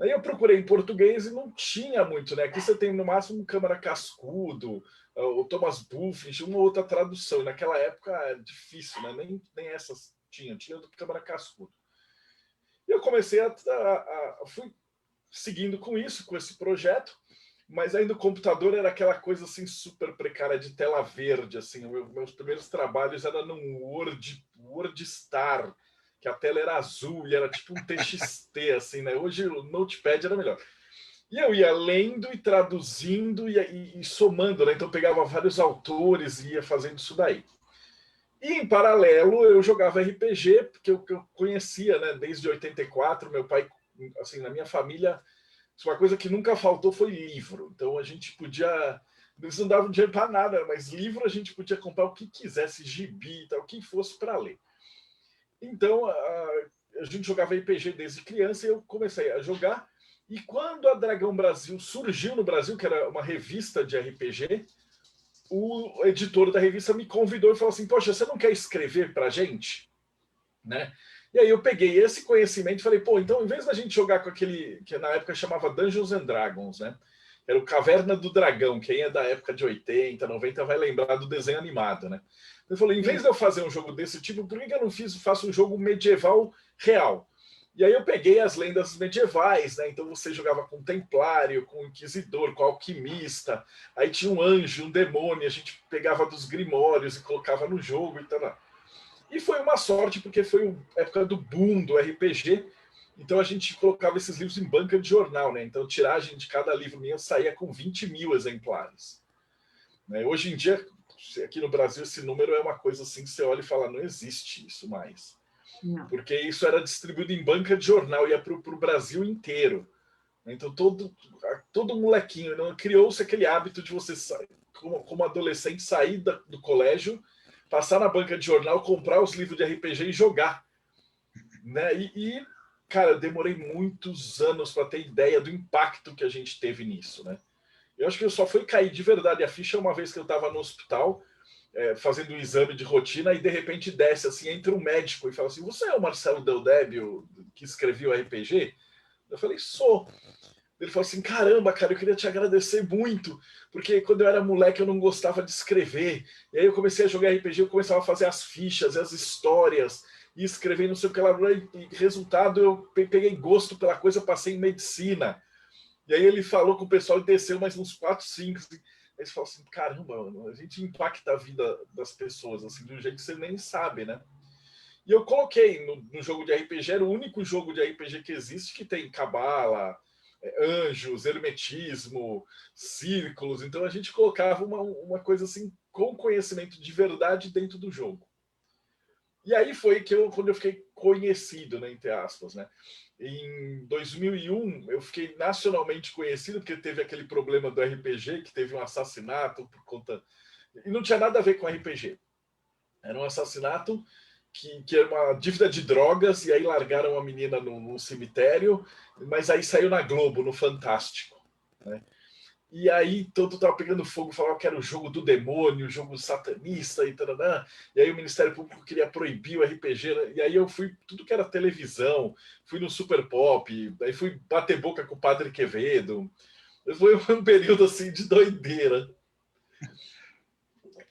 Aí eu procurei em português e não tinha muito, né? Aqui você tem no máximo um Câmara Cascudo, o Thomas Bulfinch, uma outra tradução. E naquela época era difícil, né? Nem essas tinha do Câmara Cascudo. E eu comecei fui seguindo com esse projeto. Mas ainda o computador era aquela coisa assim super precária de tela verde, assim. Meus primeiros trabalhos eram num WordStar, que a tela era azul e era tipo um TXT, assim, né? Hoje o Notepad era melhor. E eu ia lendo e traduzindo e somando, né? Então eu pegava vários autores e ia fazendo isso daí. E em paralelo eu jogava RPG, porque eu conhecia, né? Desde 84, meu pai, assim, na minha família... Uma coisa que nunca faltou foi livro. Então a gente podia... Eles não davam dinheiro para nada, mas livro a gente podia comprar o que quisesse, gibi, tal, o que fosse para ler. Então a gente jogava RPG desde criança e eu comecei a jogar. E quando a Dragão Brasil surgiu no Brasil, que era uma revista de RPG, o editor da revista me convidou e falou assim, poxa, você não quer escrever para a gente? Né? E aí eu peguei esse conhecimento e falei, pô, então em vez da gente jogar com aquele que na época chamava Dungeons and Dragons, né? Era o Caverna do Dragão, quem é da época de 80, 90 vai lembrar do desenho animado, né? Eu falei, em vez de eu fazer um jogo desse tipo, por que eu não faço um jogo medieval real? E aí eu peguei as lendas medievais, né? Então você jogava com o Templário, com o Inquisidor, com o Alquimista, aí tinha um anjo, um demônio, a gente pegava dos grimórios e colocava no jogo e tal. E foi uma sorte, porque foi a época do boom do RPG, então a gente colocava esses livros em banca de jornal, né? Então a tiragem de cada livro meu saía com 20 mil exemplares. Né? Hoje em dia, aqui no Brasil, esse número é uma coisa assim que você olha e fala, não existe isso mais. Não. Porque isso era distribuído em banca de jornal, ia para o Brasil inteiro. Então todo molequinho, né? Criou-se aquele hábito de você, como adolescente, sair do colégio, passar na banca de jornal, comprar os livros de RPG e jogar. Né? cara, eu demorei muitos anos para ter ideia do impacto que a gente teve nisso, né? Eu acho que eu só fui cair de verdade a ficha uma vez que eu estava no hospital, fazendo um exame de rotina, e de repente desce assim, entra um médico e fala assim: você é o Marcelo Del Débio, que escreveu o RPG? Eu falei: sou. Ele falou assim: caramba, cara, eu queria te agradecer muito, porque quando eu era moleque eu não gostava de escrever, e aí eu comecei a jogar RPG, eu começava a fazer as fichas, as histórias, e escrever não sei o que lá, e resultado eu peguei gosto pela coisa, eu passei em medicina. E aí ele falou com o pessoal e desceu mais uns 4, 5. Aí você falou assim: caramba, mano, a gente impacta a vida das pessoas, assim, de um jeito que você nem sabe, né? E eu coloquei no jogo de RPG, era o único jogo de RPG que existe que tem cabala, anjos, hermetismo, círculos. Então a gente colocava uma coisa assim com conhecimento de verdade dentro do jogo. E aí foi que quando eu fiquei conhecido, né, entre aspas, né? Em 2001 eu fiquei nacionalmente conhecido porque teve aquele problema do RPG, que teve um assassinato por conta... E não tinha nada a ver com RPG. Era um assassinato que era uma dívida de drogas, e aí largaram a menina num cemitério, mas aí saiu na Globo, no Fantástico, né? E aí todo tava pegando fogo, falava que era o jogo do demônio, o jogo satanista e tal. E aí o Ministério Público queria proibir o RPG, né? E aí eu fui tudo que era televisão, fui no Super Pop, aí fui bater boca com o Padre Quevedo. Foi um período assim de doideira.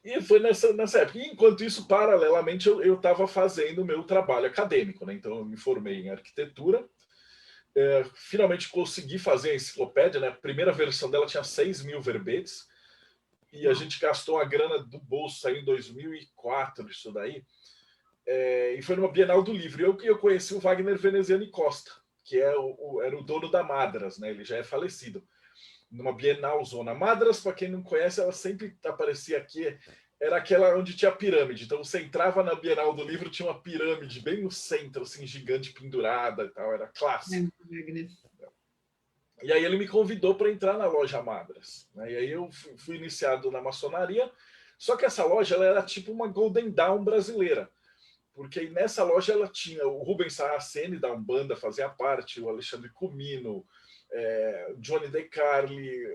E foi nessa época. E, enquanto isso, paralelamente, eu estava fazendo o meu trabalho acadêmico, né? Então, eu me formei em arquitetura. Finalmente consegui fazer a enciclopédia, né? A primeira versão dela tinha 6 mil verbetes. E a gente gastou a grana do bolso, saiu em 2004, isso daí. E foi numa Bienal do Livro. Eu conheci o Wagner Veneziani Costa, que era o dono da Madras, né? Ele já é falecido. Numa Bienal Zona. Madras, para quem não conhece, ela sempre aparecia aqui, era aquela onde tinha pirâmide. Então você entrava na Bienal do Livro, tinha uma pirâmide bem no centro, assim, gigante, pendurada e tal, era clássico. E aí ele me convidou para entrar na loja Madras, né? E aí eu fui iniciado na maçonaria, só que essa loja ela era tipo uma Golden Dawn brasileira, porque nessa loja ela tinha o Rubens Saraceni da Umbanda fazia parte, o Alexandre Comino, Johnny De Carli,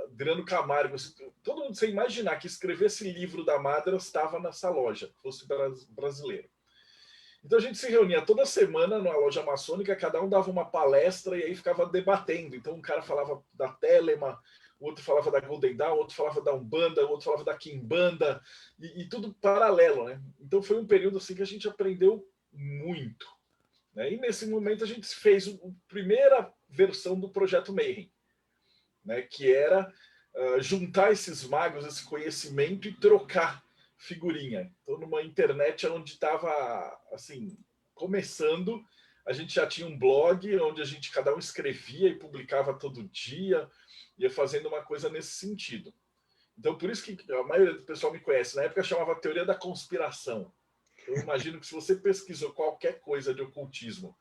Adriano Camargo, todo mundo, você imaginar que escrever esse livro da Madras estava nessa loja, fosse brasileiro. Então a gente se reunia toda semana numa loja maçônica, cada um dava uma palestra e aí ficava debatendo. Então um cara falava da Telema, o outro falava da Golden Dawn, o outro falava da Umbanda, o outro falava da Quimbanda, e tudo paralelo, né? Então foi um período assim que a gente aprendeu muito, né? E nesse momento a gente fez a primeira versão do Projeto Mayhem, né? Que era juntar esses magos, esse conhecimento e trocar figurinha. Então, numa internet onde estava assim começando, a gente já tinha um blog onde a gente cada um escrevia e publicava todo dia, ia fazendo uma coisa nesse sentido. Então, por isso que a maioria do pessoal me conhece. Na época chamava teoria da conspiração. Eu imagino que se você pesquisou qualquer coisa de ocultismo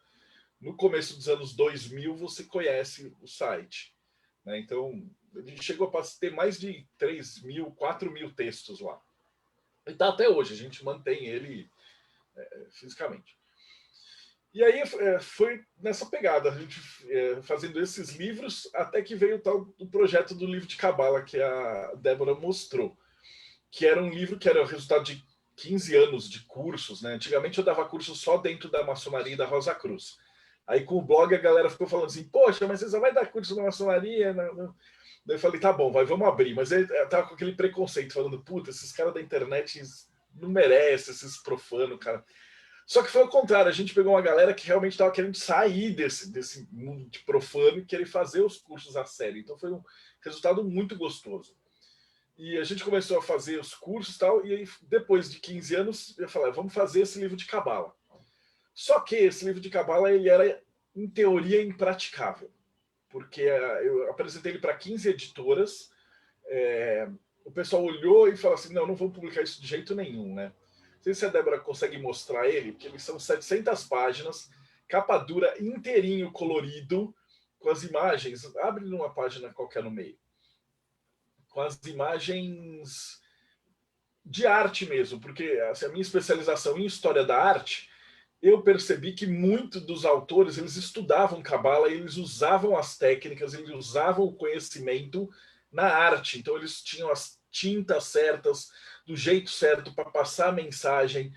no começo dos anos 2000, você conhece o site, né? Então, a gente chegou a ter mais de 3 mil, 4 mil textos lá. E tá até hoje, a gente mantém ele fisicamente. E aí foi nessa pegada, a gente fazendo esses livros, até que veio o projeto do livro de Cabala, que a Débora mostrou, que era um livro que era o resultado de 15 anos de cursos, né? Antigamente eu dava curso só dentro da maçonaria e da Rosa Cruz. Aí com o blog a galera ficou falando assim: poxa, mas você só vai dar curso na maçonaria? Não. Daí eu falei: tá bom, vamos abrir. Mas ele tava com aquele preconceito, falando: puta, esses caras da internet não merecem, esses profanos, cara. Só que foi o contrário, a gente pegou uma galera que realmente estava querendo sair desse mundo de profano e querer fazer os cursos a sério. Então foi um resultado muito gostoso. E a gente começou a fazer os cursos e tal, e aí, depois de 15 anos, eu falei: vamos fazer esse livro de Cabala. Só que esse livro de Cabala, ele era, em teoria, impraticável, porque eu apresentei ele para 15 editoras, o pessoal olhou e falou assim: não vou publicar isso de jeito nenhum, né? Não sei se a Débora consegue mostrar ele, porque eles são 700 páginas, capa dura, inteirinho, colorido, com as imagens. Abre numa página qualquer no meio. Com as imagens de arte mesmo, porque assim, a minha especialização em história da arte, eu percebi que muitos dos autores, eles estudavam Cabala, eles usavam as técnicas, eles usavam o conhecimento na arte. Então, eles tinham as tintas certas, do jeito certo para passar a mensagem.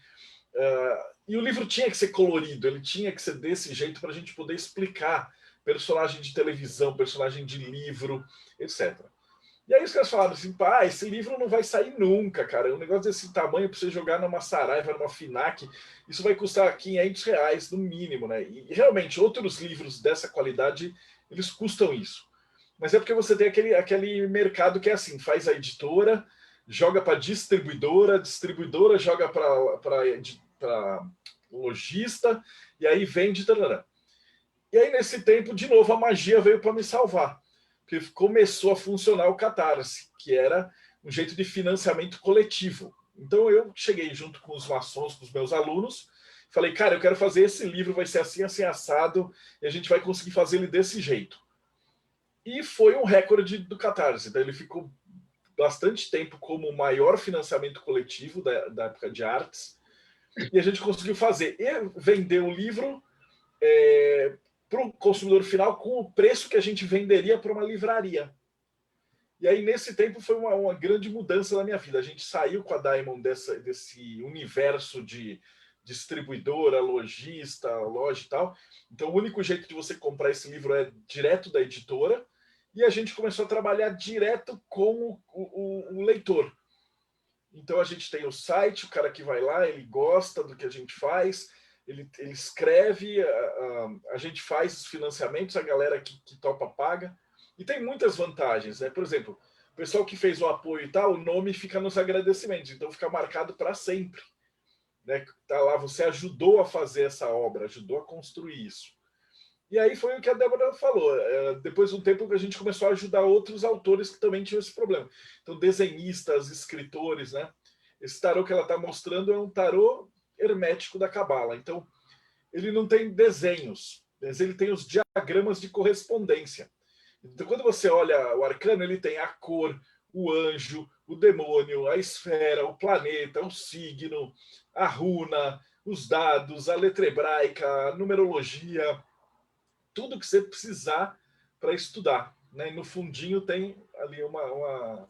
E o livro tinha que ser colorido, ele tinha que ser desse jeito para a gente poder explicar personagem de televisão, personagem de livro, etc. E aí os caras falaram assim, pá, esse livro não vai sair nunca, cara. Um negócio desse tamanho para você jogar numa Saraiva, numa Fnac, isso vai custar R$500 no mínimo, né? E realmente, outros livros dessa qualidade, eles custam isso. Mas é porque você tem aquele mercado que é assim, faz a editora, joga para distribuidora, distribuidora joga para lojista, e aí vende. Tarará. E aí, nesse tempo, de novo, a magia veio para me salvar. Porque começou a funcionar o Catarse, que era um jeito de financiamento coletivo. Então, eu cheguei junto com os maçons, com os meus alunos, falei, cara, eu quero fazer esse livro, vai ser assim, assim, assado, e a gente vai conseguir fazer ele desse jeito. E foi um recorde do Catarse. Então, ele ficou bastante tempo como o maior financiamento coletivo da época de artes, e a gente conseguiu fazer e vender o livro para o consumidor final com o preço que a gente venderia para uma livraria. E aí, nesse tempo, foi uma grande mudança na minha vida. A gente saiu com a Diamond desse universo de distribuidora, lojista, loja e tal. Então, o único jeito de você comprar esse livro é direto da editora. E a gente começou a trabalhar direto com o leitor. Então, a gente tem o site, o cara que vai lá, ele gosta do que a gente faz, ele escreve, a gente faz os financiamentos, a galera que topa paga. E tem muitas vantagens, né? Por exemplo, o pessoal que fez o apoio e tal, o nome fica nos agradecimentos, então fica marcado para sempre. Né? Tá lá, você ajudou a fazer essa obra, ajudou a construir isso. E aí foi o que a Débora falou. Depois de um tempo que a gente começou a ajudar outros autores que também tinham esse problema. Então, desenhistas, escritores, né? Esse tarô que ela está mostrando é um tarô hermético da Cabala. Então, ele não tem desenhos, mas ele tem os diagramas de correspondência. Então, quando você olha o arcano, ele tem a cor, o anjo, o demônio, a esfera, o planeta, o signo, a runa, os dados, a letra hebraica, a numerologia, tudo que você precisar para estudar. Né? E no fundinho tem ali uma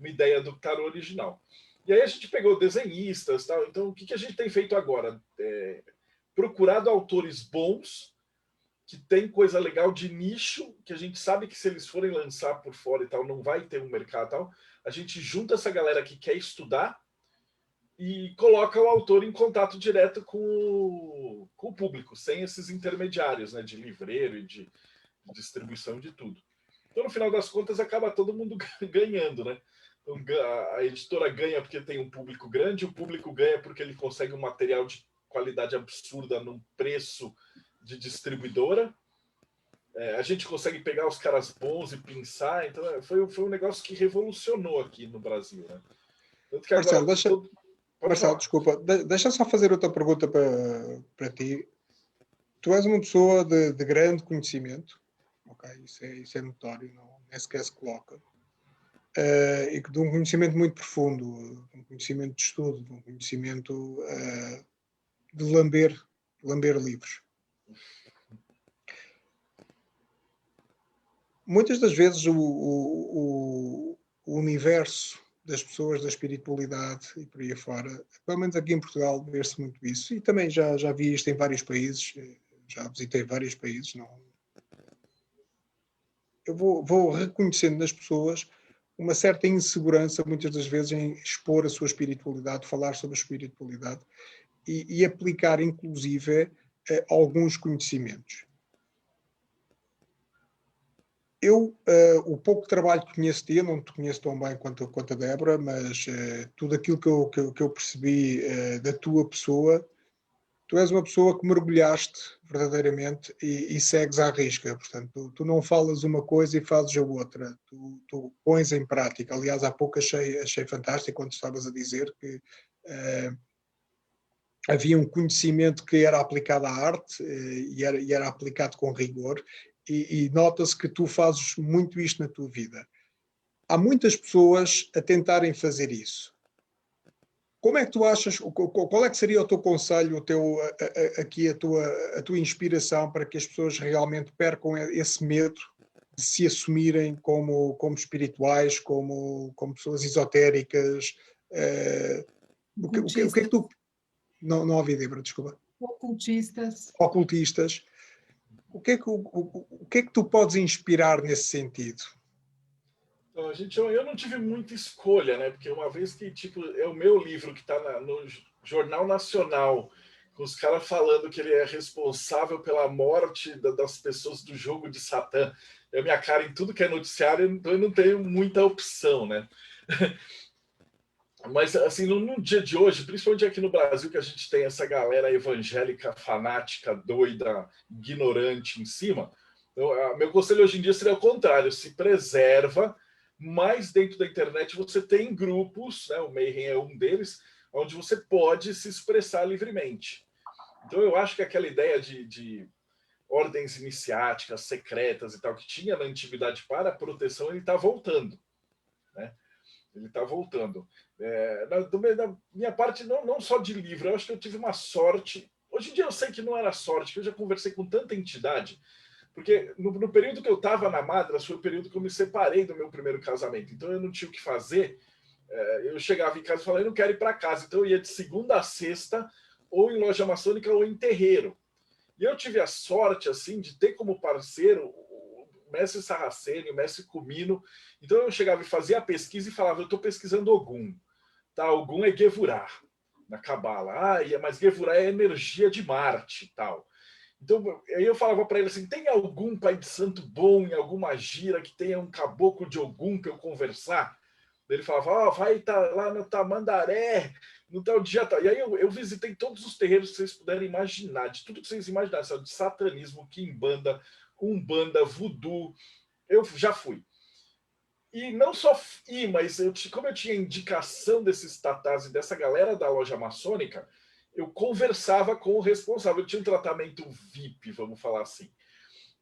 ideia do tarô original. E aí a gente pegou desenhistas, tal. Então o que a gente tem feito agora? Procurado autores bons, que tem coisa legal de nicho, que a gente sabe que se eles forem lançar por fora e tal, não vai ter um mercado tal. A gente junta essa galera que quer estudar e coloca o autor em contato direto com o público, sem esses intermediários, né, de livreiro e de distribuição de tudo. Então, no final das contas, acaba todo mundo ganhando, né? Então, a editora ganha porque tem um público grande, o público ganha porque ele consegue um material de qualidade absurda num preço de distribuidora. A gente consegue pegar os caras bons e pensar. Então, foi um negócio que revolucionou aqui no Brasil, né? Tanto que agora, Marcelo, desculpa, deixa só fazer outra pergunta para ti. Tu és uma pessoa de grande conhecimento, ok? Isso é notório, nem sequer se coloca. E de um conhecimento muito profundo, de um conhecimento de estudo, de um conhecimento de lamber livros. Muitas das vezes o universo das pessoas, da espiritualidade e por aí afora, pelo menos aqui em Portugal vê-se muito isso, e também já vi isto em vários países, já visitei vários países, eu vou reconhecendo nas pessoas uma certa insegurança, muitas das vezes, em expor a sua espiritualidade, falar sobre a espiritualidade e aplicar, inclusive, alguns conhecimentos. Eu, o pouco trabalho que conheço de ti, não te conheço tão bem quanto a Débora, mas tudo aquilo que eu percebi da tua pessoa, tu és uma pessoa que mergulhaste verdadeiramente e segues à risca. Portanto, tu não falas uma coisa e fazes a outra. Tu pões em prática. Aliás, há pouco achei fantástico quando estavas a dizer que havia um conhecimento que era aplicado à arte e era aplicado com rigor. E nota-se que tu fazes muito isto na tua vida. Há muitas pessoas a tentarem fazer isso. Como é que tu achas, qual é que seria o teu conselho, aqui a tua inspiração para que as pessoas realmente percam esse medo de se assumirem como espirituais, como pessoas esotéricas? O que é que tu... Não ouvi, Débora, desculpa. Ocultistas. Ocultistas. O que é que tu podes inspirar nesse sentido? Então, eu não tive muita escolha, né? Porque uma vez que tipo, é o meu livro que está no Jornal Nacional, com os caras falando que ele é responsável pela morte das pessoas do jogo de Satã, é a minha cara em tudo que é noticiário, então eu não tenho muita opção, né? Mas, assim, no dia de hoje, principalmente aqui no Brasil, que a gente tem essa galera evangélica, fanática, doida, ignorante em cima, então, meu conselho hoje em dia seria o contrário, se preserva, mas dentro da internet você tem grupos, né, o Mayhem é um deles, onde você pode se expressar livremente. Então, eu acho que aquela ideia de ordens iniciáticas, secretas e tal, que tinha na antiguidade para a proteção, ele está voltando, né? Ele está voltando. Da minha parte, não só de livro, eu acho que eu tive uma sorte. Hoje em dia eu sei que não era sorte, que eu já conversei com tanta entidade, porque no período que eu estava na Madras foi o período que eu me separei do meu primeiro casamento, então eu não tinha o que fazer. Eu chegava em casa e falava, eu não quero ir para casa, então eu ia de segunda a sexta, ou em loja maçônica ou em terreiro. E eu tive a sorte assim de ter como parceiro o mestre Sarraceno, o mestre Cumino. Então eu chegava e fazia a pesquisa e falava, eu estou pesquisando Ogum. Tá, Ogum é Gevurah, na Cabala. Mas Gevurah é energia de Marte e tal. Então aí eu falava para ele assim, tem algum pai de santo bom em alguma gira que tenha um caboclo de Ogum para eu conversar? Ele falava, vai lá no Tamandaré, no tal dia tal. E aí eu visitei todos os terreiros que vocês puderem imaginar, de tudo que vocês imaginarem, sabe? De satanismo, quimbanda, umbanda, voodoo, eu já fui. E não só ir, mas como eu tinha indicação desses tatás e dessa galera da loja maçônica, eu conversava com o responsável, eu tinha um tratamento VIP, vamos falar assim.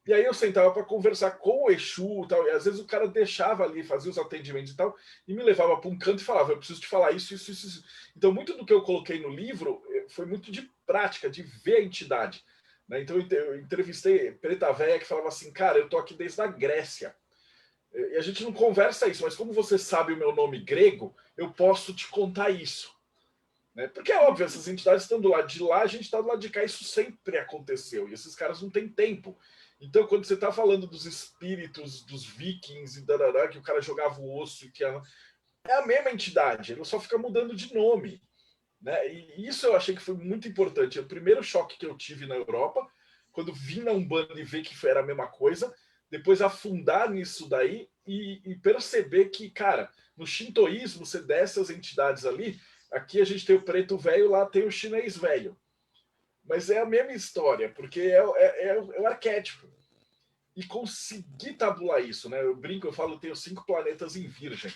E aí eu sentava para conversar com o Exu e tal, e às vezes o cara deixava ali, fazia os atendimentos e tal, e me levava para um canto e falava, eu preciso te falar isso, isso, isso, isso. Então muito do que eu coloquei no livro foi muito de prática, de ver a entidade. Né? Então eu entrevistei Preta Véia que falava assim, cara, eu tô aqui desde a Grécia. E a gente não conversa isso, mas como você sabe o meu nome grego, eu posso te contar isso. Né? Porque é óbvio, essas entidades estão do lado de lá, a gente está do lado de cá, isso sempre aconteceu, e esses caras não têm tempo. Então, quando você está falando dos espíritos, dos vikings e darará, que o cara jogava o osso, é a mesma entidade, ele só fica mudando de nome. Né? E isso eu achei que foi muito importante. O primeiro choque que eu tive na Europa, quando vim na Umbanda e ver que era a mesma coisa, depois afundar nisso daí e perceber que, cara, no shintoísmo, você desce as entidades ali, aqui a gente tem o preto velho, lá tem o chinês velho. Mas é a mesma história, porque é o arquétipo. E conseguir tabular isso, né? Eu brinco, eu falo, eu tenho 5 planetas em Virgem.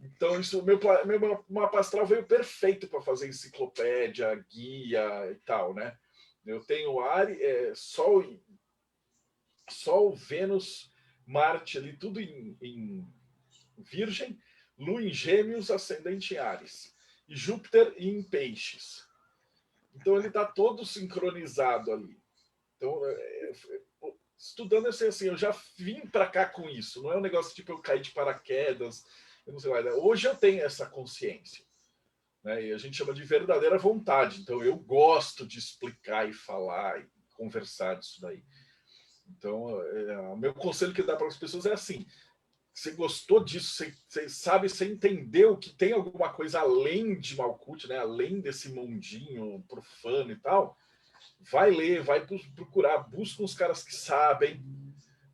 Então, isso, meu mapa astral veio perfeito para fazer enciclopédia, guia e tal, né? Eu tenho Sol, Vênus, Marte ali, tudo em Virgem, Lua em Gêmeos, ascendente em Áries, e Júpiter em Peixes. Então ele está todo sincronizado ali. Então, estudando assim, eu já vim para cá com isso. Não é um negócio tipo eu caí de paraquedas. Eu não sei lá. Hoje eu tenho essa consciência. Né? E a gente chama de verdadeira vontade. Então eu gosto de explicar e falar e conversar disso daí. Então, o meu conselho que dá para as pessoas é assim: você gostou disso, você sabe, você entendeu que tem alguma coisa além de Malkuth, né? Além desse mundinho profano e tal, vai ler, vai procurar, busca uns caras que sabem.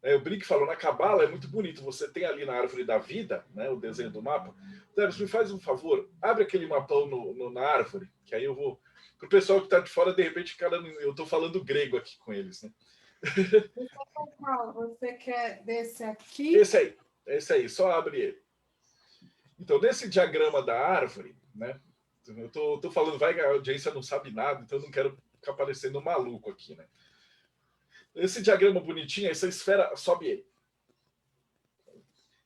Eu brinco e falo, na Cabala é muito bonito, você tem ali na árvore da vida, né, o desenho do mapa. Débora, me faz um favor, abre aquele mapão na árvore, que aí eu vou... Para o pessoal que está de fora, de repente, cara, eu estou falando grego aqui com eles, né? Você quer desse aqui? Esse aí, só abre ele. Então, nesse diagrama da árvore, né? Eu tô falando, vai que a audiência não sabe nada, então eu não quero ficar parecendo maluco aqui, né? Esse diagrama bonitinho, essa esfera, sobe ele.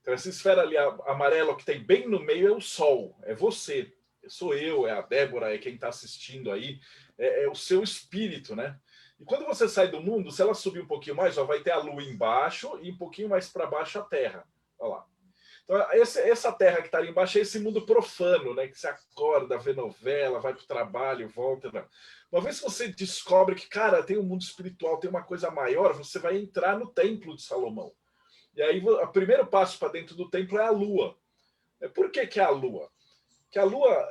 Então, essa esfera ali amarela que tem bem no meio é o Sol, é você. sou eu, é a Débora, é quem está assistindo aí, é o seu espírito, né? E quando você sai do mundo, se ela subir um pouquinho mais, ó, vai ter a lua embaixo e um pouquinho mais para baixo a terra. Olha lá. Então, essa terra que está ali embaixo é esse mundo profano, né? Que você acorda, vê novela, vai para o trabalho, volta. Né? Uma vez que você descobre que, cara, tem um mundo espiritual, tem uma coisa maior, você vai entrar no templo de Salomão. E aí, o primeiro passo para dentro do templo é a lua. Por que é a lua? Que a lua,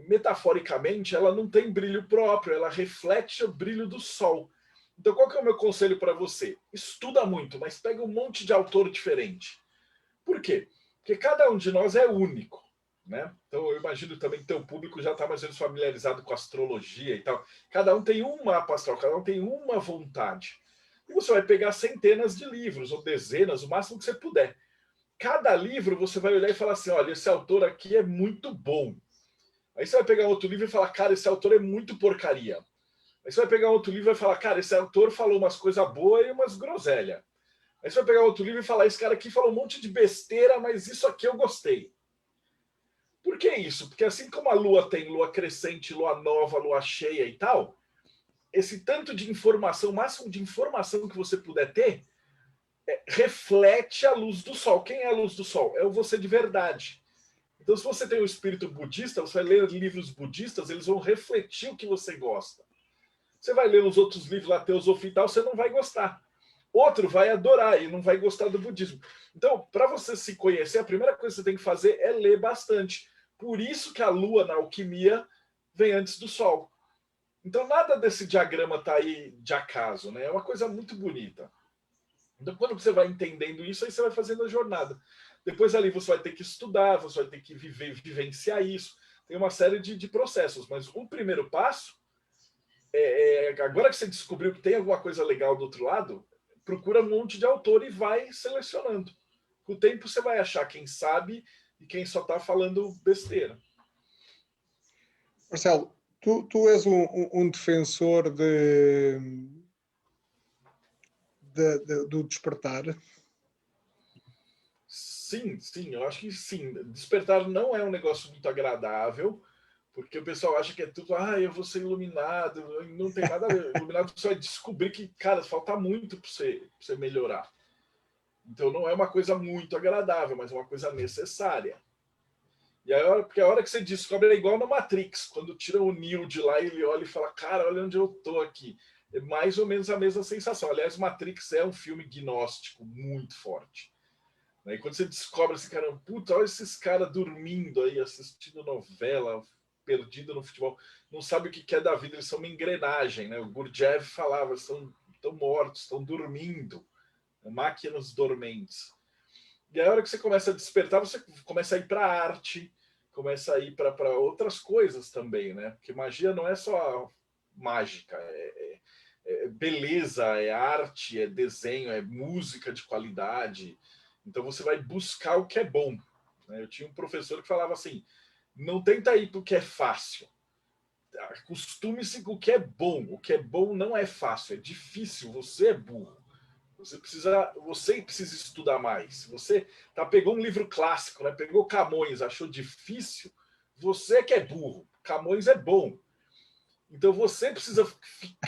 metaforicamente, ela não tem brilho próprio, ela reflete o brilho do sol. Então, qual que é o meu conselho para você? Estuda muito, mas pega um monte de autor diferente. Por quê? Porque cada um de nós é único, né? Então, eu imagino também que teu público já está mais ou menos familiarizado com astrologia e tal. Cada um tem um mapa astral, cada um tem uma vontade. E você vai pegar centenas de livros, ou dezenas, o máximo que você puder. Cada livro você vai olhar e falar assim, olha, esse autor aqui é muito bom. Aí você vai pegar outro livro e falar, cara, esse autor é muito porcaria. Aí você vai pegar outro livro e vai falar, cara, esse autor falou umas coisas boas e umas groselhas. Aí você vai pegar outro livro e falar, esse cara aqui falou um monte de besteira, mas isso aqui eu gostei. Por que isso? Porque assim como a lua tem lua crescente, lua nova, lua cheia e tal, esse tanto de informação, o máximo de informação que você puder ter, reflete a luz do sol. Quem é a luz do sol? É o você de verdade. Então, se você tem um espírito budista, você vai ler livros budistas, eles vão refletir o que você gosta. Você vai ler os outros livros lá, teosofia e tal, você não vai gostar. Outro vai adorar e não vai gostar do budismo. Então, para você se conhecer, a primeira coisa que você tem que fazer é ler bastante. Por isso que a lua na alquimia vem antes do sol. Então, nada desse diagrama está aí de acaso, né? É uma coisa muito bonita. Então, quando você vai entendendo isso, aí você vai fazendo a jornada. Depois ali você vai ter que estudar, você vai ter que vivenciar isso. Tem uma série de processos, mas o primeiro passo agora que você descobriu que tem alguma coisa legal do outro lado, procura um monte de autor e vai selecionando. Com o tempo você vai achar quem sabe e quem só está falando besteira. Marcelo, tu és um defensor do despertar? Sim, eu acho que sim. Despertar não é um negócio muito agradável, porque o pessoal acha que é tudo, eu vou ser iluminado, não tem nada a ver. Iluminado você vai descobrir que, cara, falta muito para você melhorar. Então não é uma coisa muito agradável, mas é uma coisa necessária. E aí, porque a hora que você descobre é igual no Matrix, quando tira o Neo de lá e ele olha e fala, cara, olha onde eu tô aqui. É mais ou menos a mesma sensação. Aliás, Matrix é um filme gnóstico muito forte. E quando você descobre assim, cara, puta, olha esses caras dormindo aí, assistindo novela, perdido no futebol, não sabe o que é da vida, eles são uma engrenagem, né? O Gurdjieff falava, estão mortos, estão dormindo, máquinas dormentes. E a hora que você começa a despertar, você começa a ir para a arte, começa a ir para outras coisas também, né? Porque magia não é só mágica, é beleza, é arte, é desenho, é música de qualidade. Então você vai buscar o que é bom. Eu tinha um professor que falava assim, não tenta ir para o que é fácil. Acostume-se com o que é bom. O que é bom não é fácil, é difícil, você é burro. Você precisa estudar mais. Você pegou um livro clássico, né? Pegou Camões, achou difícil, você que é burro. Camões é bom. Então você precisa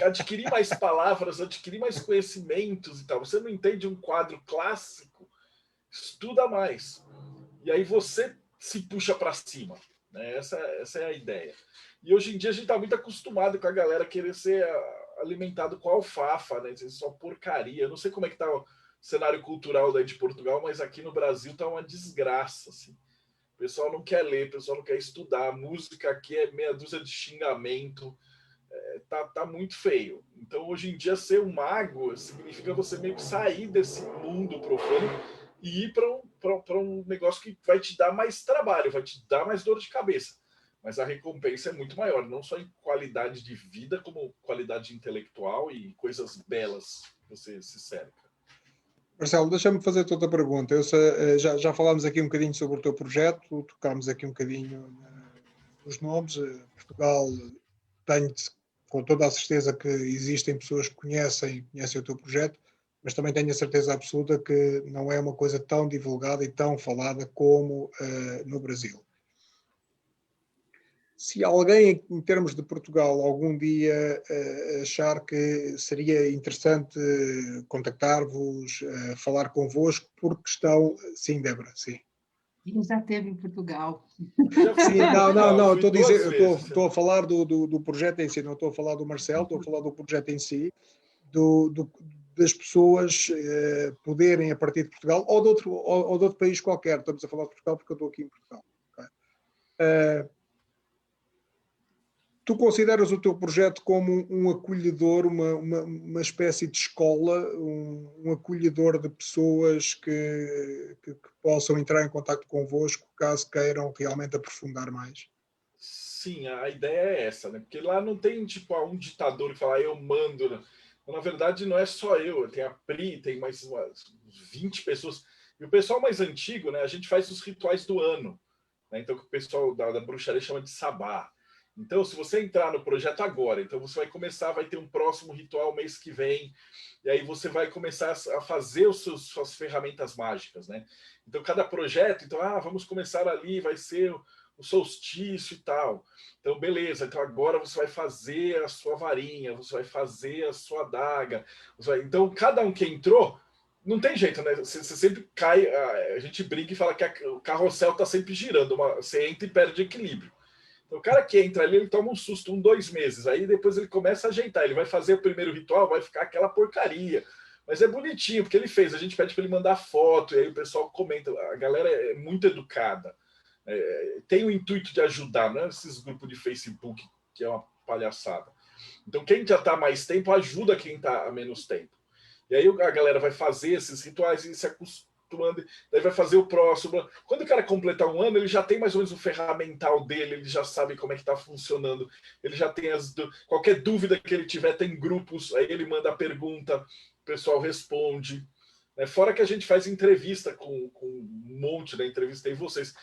adquirir mais palavras, adquirir mais conhecimentos e tal. Você não entende um quadro clássico, estuda mais. E aí você se puxa para cima. Né? Essa é a ideia. E hoje em dia a gente está muito acostumado com a galera querer ser alimentado com alfafa, né? Só porcaria. Eu não sei como é que está o cenário cultural daí de Portugal, mas aqui no Brasil está uma desgraça. Assim. O pessoal não quer ler, o pessoal não quer estudar. A música aqui é meia dúzia de xingamento. Tá muito feio. Então, hoje em dia, ser um mago significa você meio que sair desse mundo profano e ir para um negócio que vai te dar mais trabalho, vai te dar mais dor de cabeça. Mas a recompensa é muito maior, não só em qualidade de vida, como qualidade intelectual e coisas belas que você se cerca. Marcelo, deixa-me fazer-te outra pergunta. Já falámos aqui um bocadinho sobre o teu projeto, tocámos aqui um bocadinho nos nomes. Portugal tem, com toda a certeza que existem pessoas que conhecem o teu projeto, mas também tenho a certeza absoluta que não é uma coisa tão divulgada e tão falada como no Brasil. Se alguém, em termos de Portugal, algum dia achar que seria interessante contactar-vos, falar convosco, por questão... Sim, Débora, sim. Ele já esteve em Portugal. Já fui Sim, para Portugal, não, fui duas vezes. estou a falar do projeto em si, não estou a falar do Marcelo, estou a falar do projeto em si, das pessoas poderem, a partir de Portugal, ou de outro país qualquer, estamos a falar de Portugal porque eu estou aqui em Portugal. Okay? Tu consideras o teu projeto como um acolhedor, uma espécie de escola, um acolhedor de pessoas que possam entrar em contato convosco caso queiram realmente aprofundar mais? Sim, a ideia é essa, né? Porque lá não tem, tipo, um ditador que fala, eu mando, né? Na verdade, não é só eu, tem a Pri, tem mais umas 20 pessoas. E o pessoal mais antigo, né? A gente faz os rituais do ano, né? Então, o pessoal da bruxaria chama de sabá. Então, se você entrar no projeto agora, então você vai começar, vai ter um próximo ritual mês que vem, e aí você vai começar a fazer suas ferramentas mágicas, né? Então, cada projeto, então, vamos começar ali, vai ser o solstício e tal. Então, beleza, então agora você vai fazer a sua varinha, você vai fazer a sua adaga. Então, cada um que entrou, não tem jeito, né? Você sempre cai, a gente brinca e fala que o carrossel está sempre girando, você entra e perde equilíbrio. Então, o cara que entra ali, ele toma um susto, 2 meses, aí depois ele começa a ajeitar, ele vai fazer o primeiro ritual, vai ficar aquela porcaria. Mas é bonitinho, porque ele fez, a gente pede para ele mandar foto, e aí o pessoal comenta, a galera é muito educada. Tem o intuito de ajudar, não é esses grupos de Facebook que é uma palhaçada. Então, quem já está há mais tempo ajuda quem está há menos tempo. E aí a galera vai fazer esses rituais e se acostumando, daí vai fazer o próximo. Quando o cara completar 1 ano, ele já tem mais ou menos o ferramental dele, ele já sabe como é que está funcionando, ele já tem qualquer dúvida que ele tiver, tem grupos, aí ele manda a pergunta, o pessoal responde. Fora que a gente faz entrevista com um monte, né? Entrevistei vocês.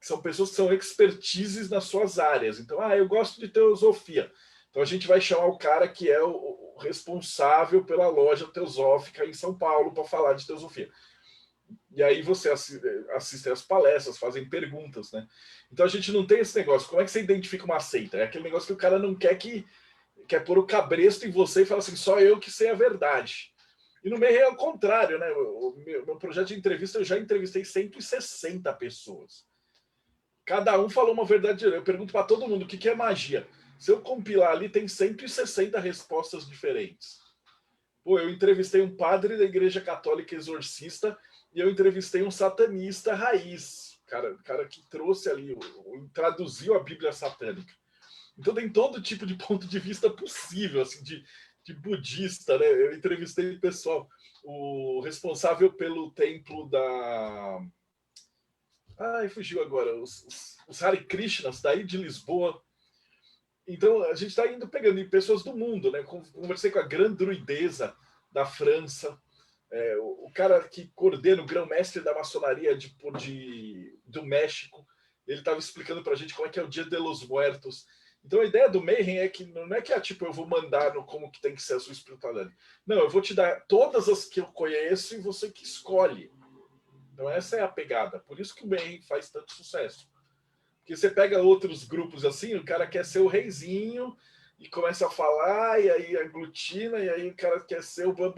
São pessoas que são expertises nas suas áreas. Então, eu gosto de teosofia. Então, a gente vai chamar o cara que é o responsável pela loja teosófica em São Paulo para falar de teosofia. E aí você assiste às palestras, fazem perguntas, né? Então, a gente não tem esse negócio. Como é que você identifica uma seita? É aquele negócio que o cara não quer quer pôr o cabresto em você e fala assim, só eu que sei a verdade. E no meio é o contrário, né? O meu projeto de entrevista, eu já entrevistei 160 pessoas. Cada um falou uma verdade. Eu pergunto para todo mundo o que é magia. Se eu compilar ali, tem 160 respostas diferentes. Pô, eu entrevistei um padre da Igreja Católica exorcista e eu entrevistei um satanista raiz. Cara que trouxe ali, traduziu a Bíblia satânica. Então tem todo tipo de ponto de vista possível, assim, de budista, né? Eu entrevistei o pessoal, o responsável pelo templo da... fugiu agora. Os Hare Krishnas, daí de Lisboa. Então, a gente está indo pegando em pessoas do mundo, né? Conversei com a grande druideza da França, o cara que coordena o grão-mestre da maçonaria do México. Ele estava explicando para a gente como é que é o Dia de los Muertos. Então, a ideia do Mayhem é que não é que tipo, eu vou mandar como que tem que ser a sua espiritualidade. Não, eu vou te dar todas as que eu conheço e você que escolhe. Então, essa é a pegada. Por isso que o Mayhem faz tanto sucesso. Porque você pega outros grupos assim, o cara quer ser o reizinho e começa a falar, e aí aglutina, e aí o cara quer ser o bam,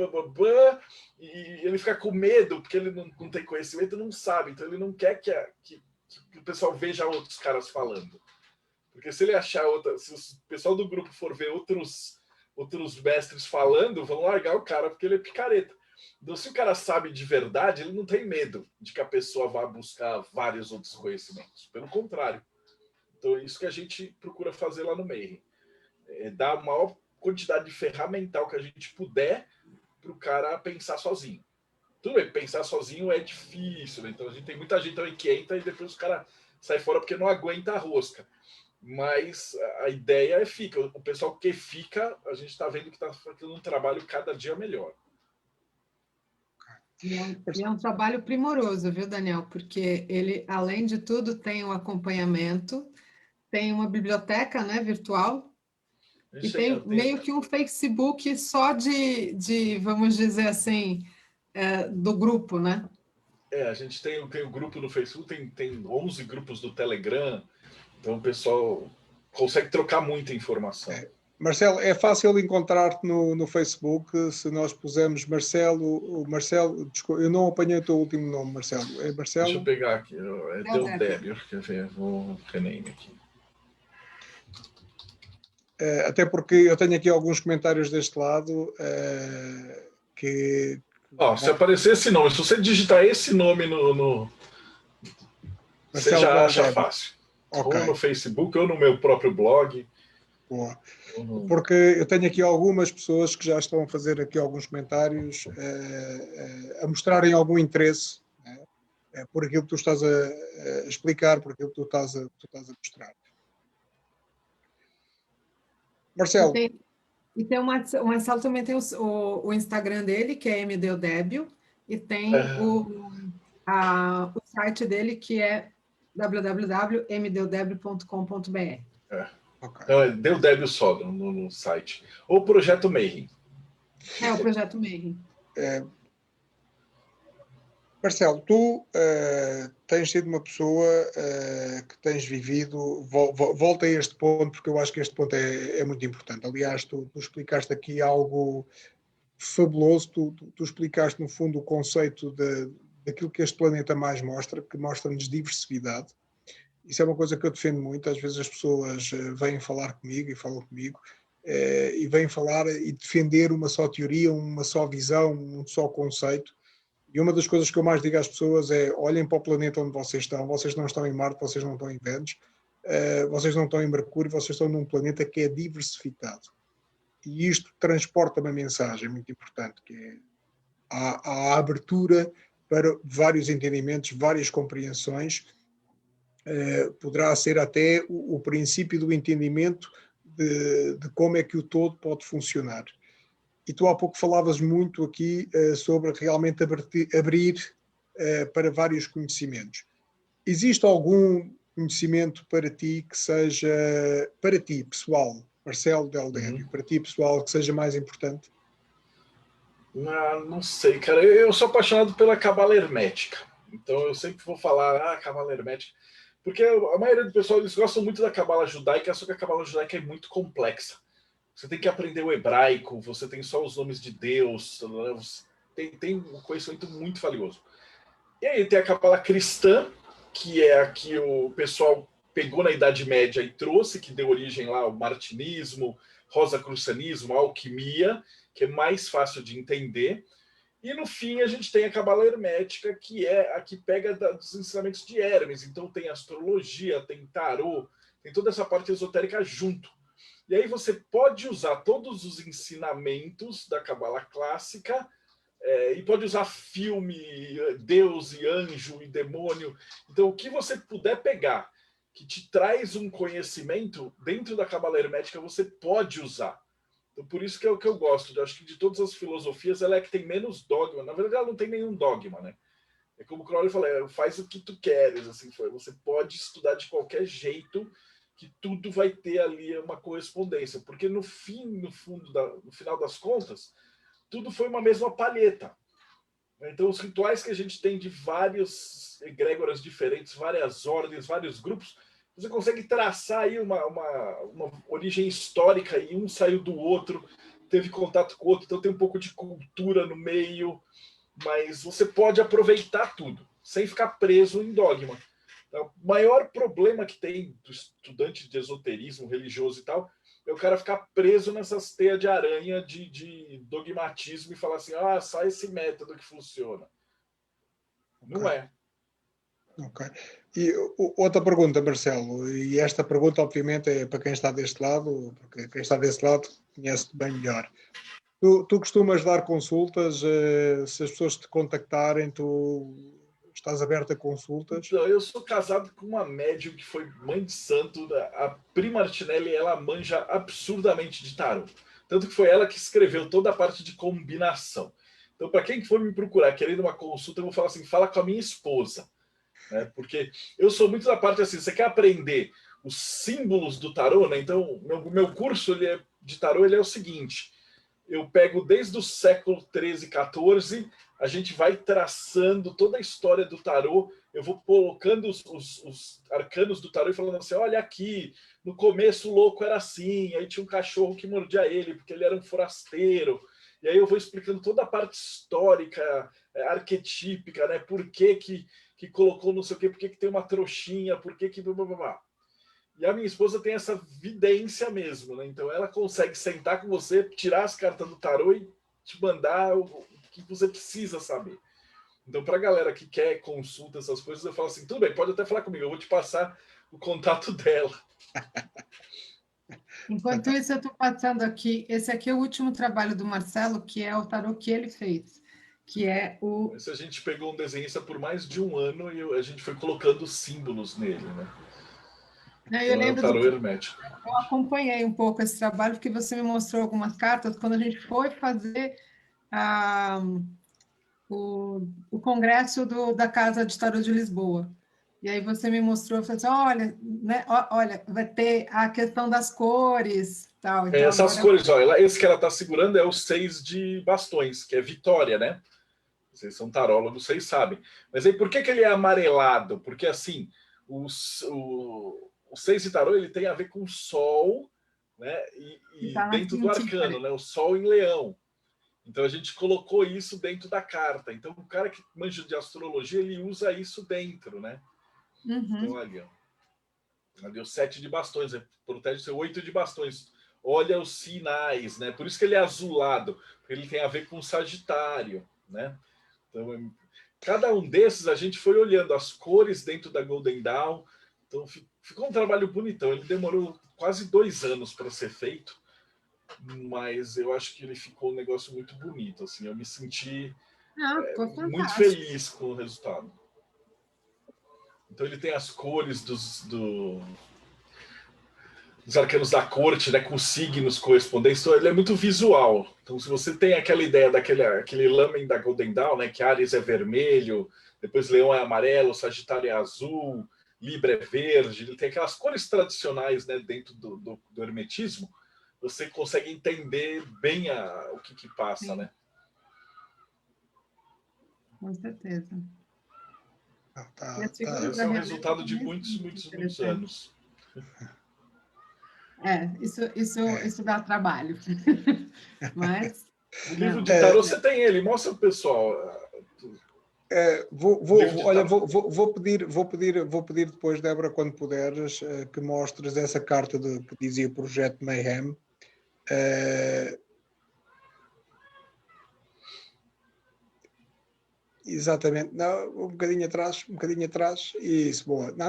e ele fica com medo, porque ele não tem conhecimento, não sabe. Então, ele não quer que o pessoal veja outros caras falando. Porque se ele achar se o pessoal do grupo for ver outros mestres falando, vão largar o cara porque ele é picareta. Então, se o cara sabe de verdade, ele não tem medo de que a pessoa vá buscar vários outros conhecimentos. Pelo contrário. Então, é isso que a gente procura fazer lá no Mayhem. Dar a maior quantidade de ferramental que a gente puder para o cara pensar sozinho. Tudo bem, pensar sozinho é difícil, né? Então, a gente tem muita gente também que entra e depois o cara sai fora porque não aguenta a rosca. Mas a ideia fica. O pessoal que fica, a gente está vendo que está fazendo um trabalho cada dia melhor. E é um trabalho primoroso, viu, Daniel? Porque ele, além de tudo, tem um acompanhamento, tem uma biblioteca, né, virtual, e tem meio que um Facebook só vamos dizer assim, do grupo, né? A gente tem o grupo no Facebook, tem 11 grupos do Telegram, Então o pessoal consegue trocar muita informação. Marcelo, é fácil encontrar-te no Facebook se nós pusermos Marcelo. O Marcelo, desculpa, eu não apanhei o teu último nome, Marcelo. É Marcelo? Deixa eu pegar aqui. É Deldébio. Quer ver? Vou rename aqui. Até porque eu tenho aqui alguns comentários deste lado que. Se aparecer esse nome, se você digitar esse nome você já acha fácil. Okay. Ou no Facebook, ou no meu próprio blog. Boa. Porque eu tenho aqui algumas pessoas que já estão a fazer aqui alguns comentários a mostrarem algum interesse, né, por aquilo que tu estás a explicar, por aquilo que tu estás a mostrar. Marcelo. E tem o Marcelo também tem o Instagram dele, que é mdeldébio, e tem o site dele, que é www.mdeldébio.com.br. Okay. Então é Deldébio só no site. Ou Projeto Mayhem. O Projeto Mayhem. Marcelo, tu tens sido uma pessoa que tens vivido, volta a este ponto, porque eu acho que este ponto é muito importante. Aliás, tu explicaste aqui algo fabuloso, tu explicaste no fundo o conceito daquilo que este planeta mais mostra, que mostra-nos diversidade. Isso é uma coisa que eu defendo muito. Às vezes as pessoas vêm falar comigo e falam comigo e vêm falar e defender uma só teoria, uma só visão, um só conceito. E uma das coisas que eu mais digo às pessoas é: olhem para o planeta onde vocês não estão em Marte, vocês não estão em Vênus, vocês não estão em Mercúrio, vocês estão num planeta que é diversificado. E isto transporta uma mensagem muito importante, que é a abertura para vários entendimentos, várias compreensões. Poderá ser até o princípio do entendimento de como é que o todo pode funcionar. E tu há pouco falavas muito aqui sobre realmente abrir para vários conhecimentos. Existe algum conhecimento para ti que seja, para ti pessoal, Marcelo Deldébio, para ti pessoal, que seja mais importante? Não sei, cara. Eu sou apaixonado pela cabala hermética. Então eu sempre vou falar, cabala hermética. Porque a maioria do pessoal, eles gostam muito da cabala judaica, só que a cabala judaica é muito complexa. Você tem que aprender o hebraico, você tem só os nomes de Deus, tem um conhecimento muito valioso. E aí tem a cabala cristã, que é a que o pessoal pegou na Idade Média e trouxe, que deu origem lá ao martinismo, rosacrucianismo, alquimia, que é mais fácil de entender. E no fim a gente tem a cabala hermética, que é a que pega dos ensinamentos de Hermes. Então tem astrologia, tem tarô, tem toda essa parte esotérica junto. E aí você pode usar todos os ensinamentos da cabala clássica e pode usar filme, Deus e anjo e demônio. Então o que você puder pegar que te traz um conhecimento dentro da cabala hermética, você pode usar. Então, por isso que é o que eu gosto. Eu acho que de todas as filosofias, ela é que tem menos dogma. Na verdade, ela não tem nenhum dogma, né? É como o Crowley falou, faz o que tu queres. Assim, você pode estudar de qualquer jeito, que tudo vai ter ali uma correspondência. Porque no final das contas, tudo foi uma mesma palheta. Então, os rituais que a gente tem de vários egrégoras diferentes, várias ordens, vários grupos, você consegue traçar aí uma origem histórica, e um saiu do outro, teve contato com o outro, então tem um pouco de cultura no meio, mas você pode aproveitar tudo, sem ficar preso em dogma. Então, o maior problema que tem do estudante de esoterismo religioso e tal, é o cara ficar preso nessas teias de aranha de dogmatismo e falar assim, só esse método que funciona. Não é. Ok. E outra pergunta, Marcelo, e esta pergunta obviamente é para quem está deste lado, porque quem está deste lado conhece-te bem melhor. Tu costumas dar consultas, se as pessoas te contactarem, tu estás aberto a consultas? Então, eu sou casado com uma médium que foi mãe de santo, a Pri Martinelli, ela manja absurdamente de tarô. Tanto que foi ela que escreveu toda a parte de combinação. Então, para quem for me procurar querendo uma consulta, eu vou falar assim, fala com a minha esposa. Né? Porque eu sou muito da parte assim, você quer aprender os símbolos do tarô, né? Então meu curso de tarô ele é o seguinte, eu pego desde o século 13, 14, a gente vai traçando toda a história do tarô, eu vou colocando os arcanos do tarô e falando assim, olha aqui, no começo o louco era assim, aí tinha um cachorro que mordia ele, porque ele era um forasteiro, e aí eu vou explicando toda a parte histórica, arquetípica, né? Por que colocou não sei o quê, por que tem uma trouxinha, por que... Blá, blá, blá. E a minha esposa tem essa vidência mesmo, né? Então ela consegue sentar com você, tirar as cartas do tarô e te mandar o que você precisa saber. Então, para a galera que quer consulta, essas coisas, eu falo assim, tudo bem, pode até falar comigo, eu vou te passar o contato dela. Enquanto isso, eu estou passando aqui, esse aqui é o último trabalho do Marcelo, que é o tarô que ele fez, que é o... Esse a gente pegou um desenhista por mais de um ano e a gente foi colocando símbolos nele, né? Eu lembro tarô hermético. Eu acompanhei um pouco esse trabalho, porque você me mostrou algumas cartas quando a gente foi fazer o congresso da Casa de Tarô de Lisboa. E aí você me mostrou, falou assim, olha, né, olha, vai ter a questão das cores, tal. Então, essas cores, olha, esse que ela está segurando é o 6 de bastões, que é Vitória, né? Vocês são tarólogos, vocês sabem. Mas aí por que ele é amarelado? Porque assim, o 6 de tarô ele tem a ver com o Sol, né? E tá dentro do arcano, né? O Sol em Leão. Então a gente colocou isso dentro da carta. Então o cara que manja de astrologia, ele usa isso dentro, né? Então ali, ó. Ali o 7 de bastões, protege o seu 8 de bastões. Olha os sinais, né? Por isso que ele é azulado, porque ele tem a ver com o Sagitário, né? Então, cada um desses a gente foi olhando as cores dentro da Golden Dawn. Então ficou um trabalho bonitão. Ele demorou quase 2 anos para ser feito, mas eu acho que ele ficou um negócio muito bonito. Assim, eu me senti muito feliz com o resultado. Então ele tem as cores dos arcanos da corte, né, com os signos correspondentes. Então ele é muito visual. Então se você tem aquela ideia daquele lamen da Golden Dawn, né, que Áries é vermelho, depois Leão é amarelo, Sagitário é azul, Libra é verde, ele tem aquelas cores tradicionais, né, dentro do hermetismo, você consegue entender bem o que passa. Sim. Né? Com certeza. Esse é um resultado de muitos anos. Isso dá trabalho. Mas... O livro de tarô, você tem ele, mostra pro pessoal. Vou pedir depois, Débora, quando puderes, que mostres essa carta que dizia Projeto Mayhem. Exatamente, não, um bocadinho atrás, isso, boa. Não,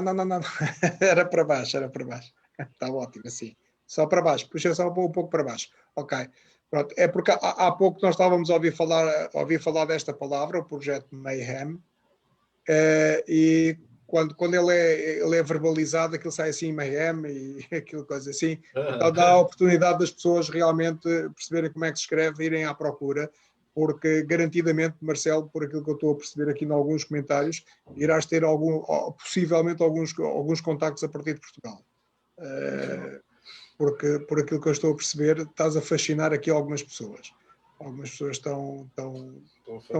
era para baixo. Está ótimo, assim. Só para baixo, puxa só um pouco para baixo. Ok. Pronto. É porque há pouco nós estávamos a ouvir falar desta palavra, o Projeto Mayhem, e quando ele é verbalizado, aquilo sai assim, Mayhem, e aquilo coisa assim. Então dá a oportunidade das pessoas realmente perceberem como é que se escreve, irem à procura, porque garantidamente, Marcelo, por aquilo que eu estou a perceber aqui em alguns comentários, irás ter possivelmente alguns contactos a partir de Portugal. Porque por aquilo que eu estou a perceber, estás a fascinar aqui algumas pessoas. Algumas pessoas estão